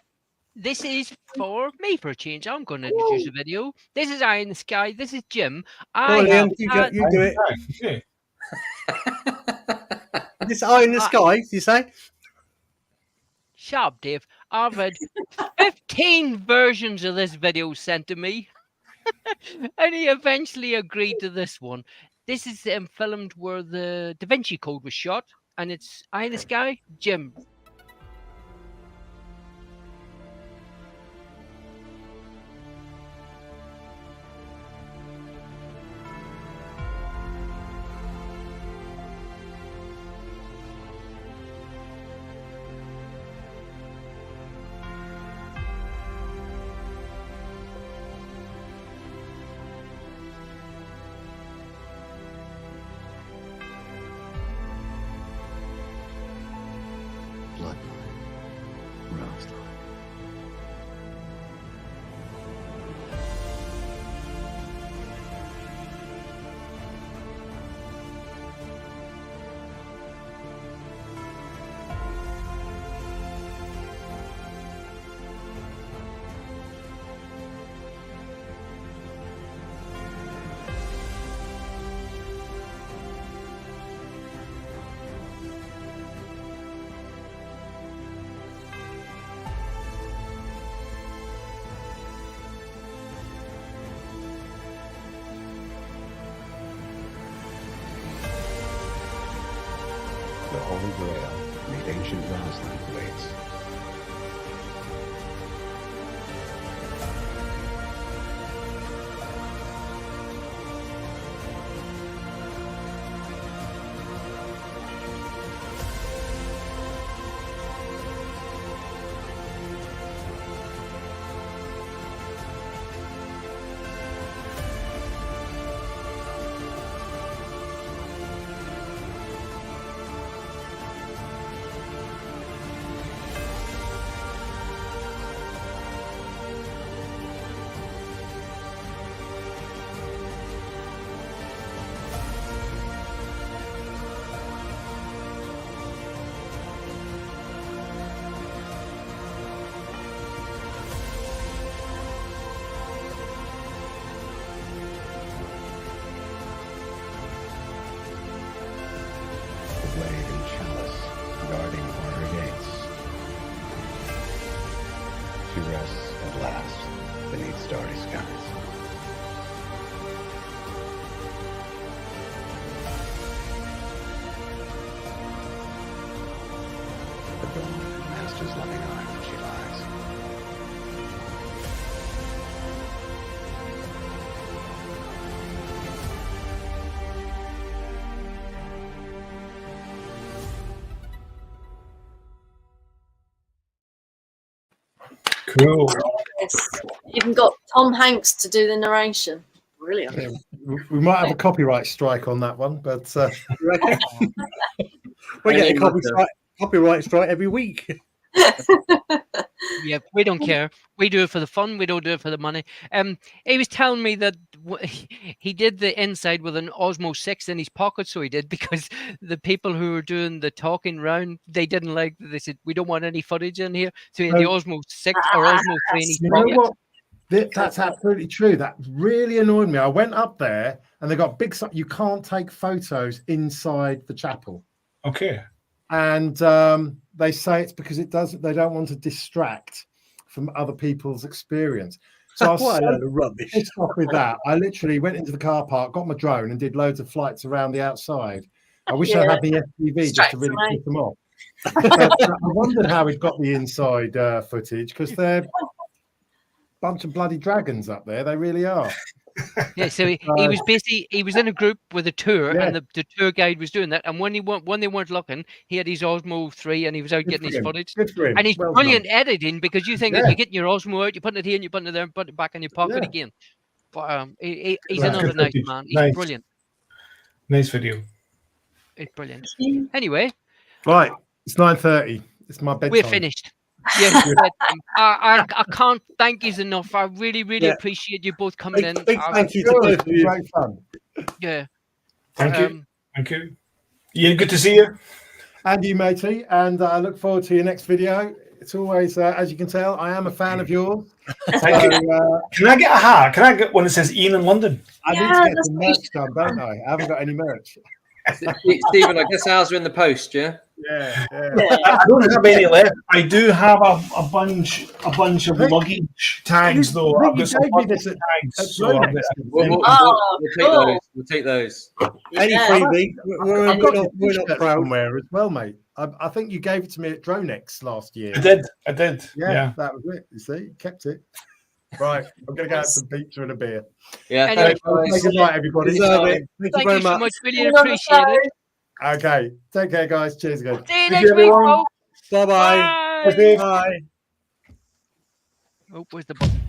This is for me for a change. I'm going to introduce a video. This is Eye in the Sky. This is Jim. You do it. This Eye in the Sky, you say? Sharp, Dave. I've had 15 versions of this video sent to me. And he eventually agreed to this one. This is filmed where the Da Vinci Code was shot. And it's Eye in the Sky, Jim. The Holy Grail, the ancient Rosalind waits. starry skies. The dawn in Master's loving arms she lies. Cool. Yes. Even got Tom Hanks to do the narration. Brilliant. Yeah, we might have a copyright strike on that one, but we get a copyright strike every week. Yeah, we don't care. We do it for the fun. We don't do it for the money. He was telling me that he did the inside with an Osmo 6 in his pocket, so he did, because the people who were doing the talking round, they didn't like. They said we don't want any footage in here, so he had the Osmo 6 or Osmo 3 in his you pocket. know what? That's absolutely true. That really annoyed me. I went up there and they got big. You can't take photos inside the chapel. Okay. And they say it's because it doesn't. They don't want to distract from other people's experience. So I was What a so load of rubbish. pissed off with that. I literally went into the car park, got my drone, and did loads of flights around the outside. I wish I had the FPV just to really piss them off. I wondered how he'd got the inside footage, because they're a bunch of bloody dragons up there. They really are. Yeah, so he was basically, he was in a group with a tour, and the tour guide was doing that. And when they weren't looking, he had his Osmo 3 and he was out getting his footage. And he's brilliant editing, because you think that you're getting your Osmo out, you're putting it here and you're putting it there and putting it back in your pocket again. But he's another nice man. He's brilliant. Nice video. It's brilliant. Anyway. Right, it's 9:30. It's my bedtime. We're finished. Yeah, I can't thank you enough. I really appreciate you both coming in. Thank you to both of you. Great fun. Yeah. Thank you. Thank you. Ian, good to see you. And you, matey. And I look forward to your next video. It's always, as you can tell, I am a fan of yours. Thank you. Can I get a hat? Can I get one that says Ian in London? I need to get some merch done, don't I? I haven't got any merch. Stephen, I guess ours are in the post, yeah? Yeah. I don't have any left. I do have a bunch of luggage tags, though. I've got some luggage tags. So we'll take those. Any freebie. We're not proud. Somewhere as well, mate. I think you gave it to me at Dronex last year. I did. Yeah, that was it. You see, kept it. Right, I'm going to go have some pizza and a beer. Yeah, anyway, good night, everybody. Thank you very so much. much. Really appreciate it. Okay, take care, guys. Cheers, guys. See you next week, folks. Bye-bye. Bye. Bye. Oh, where's the button?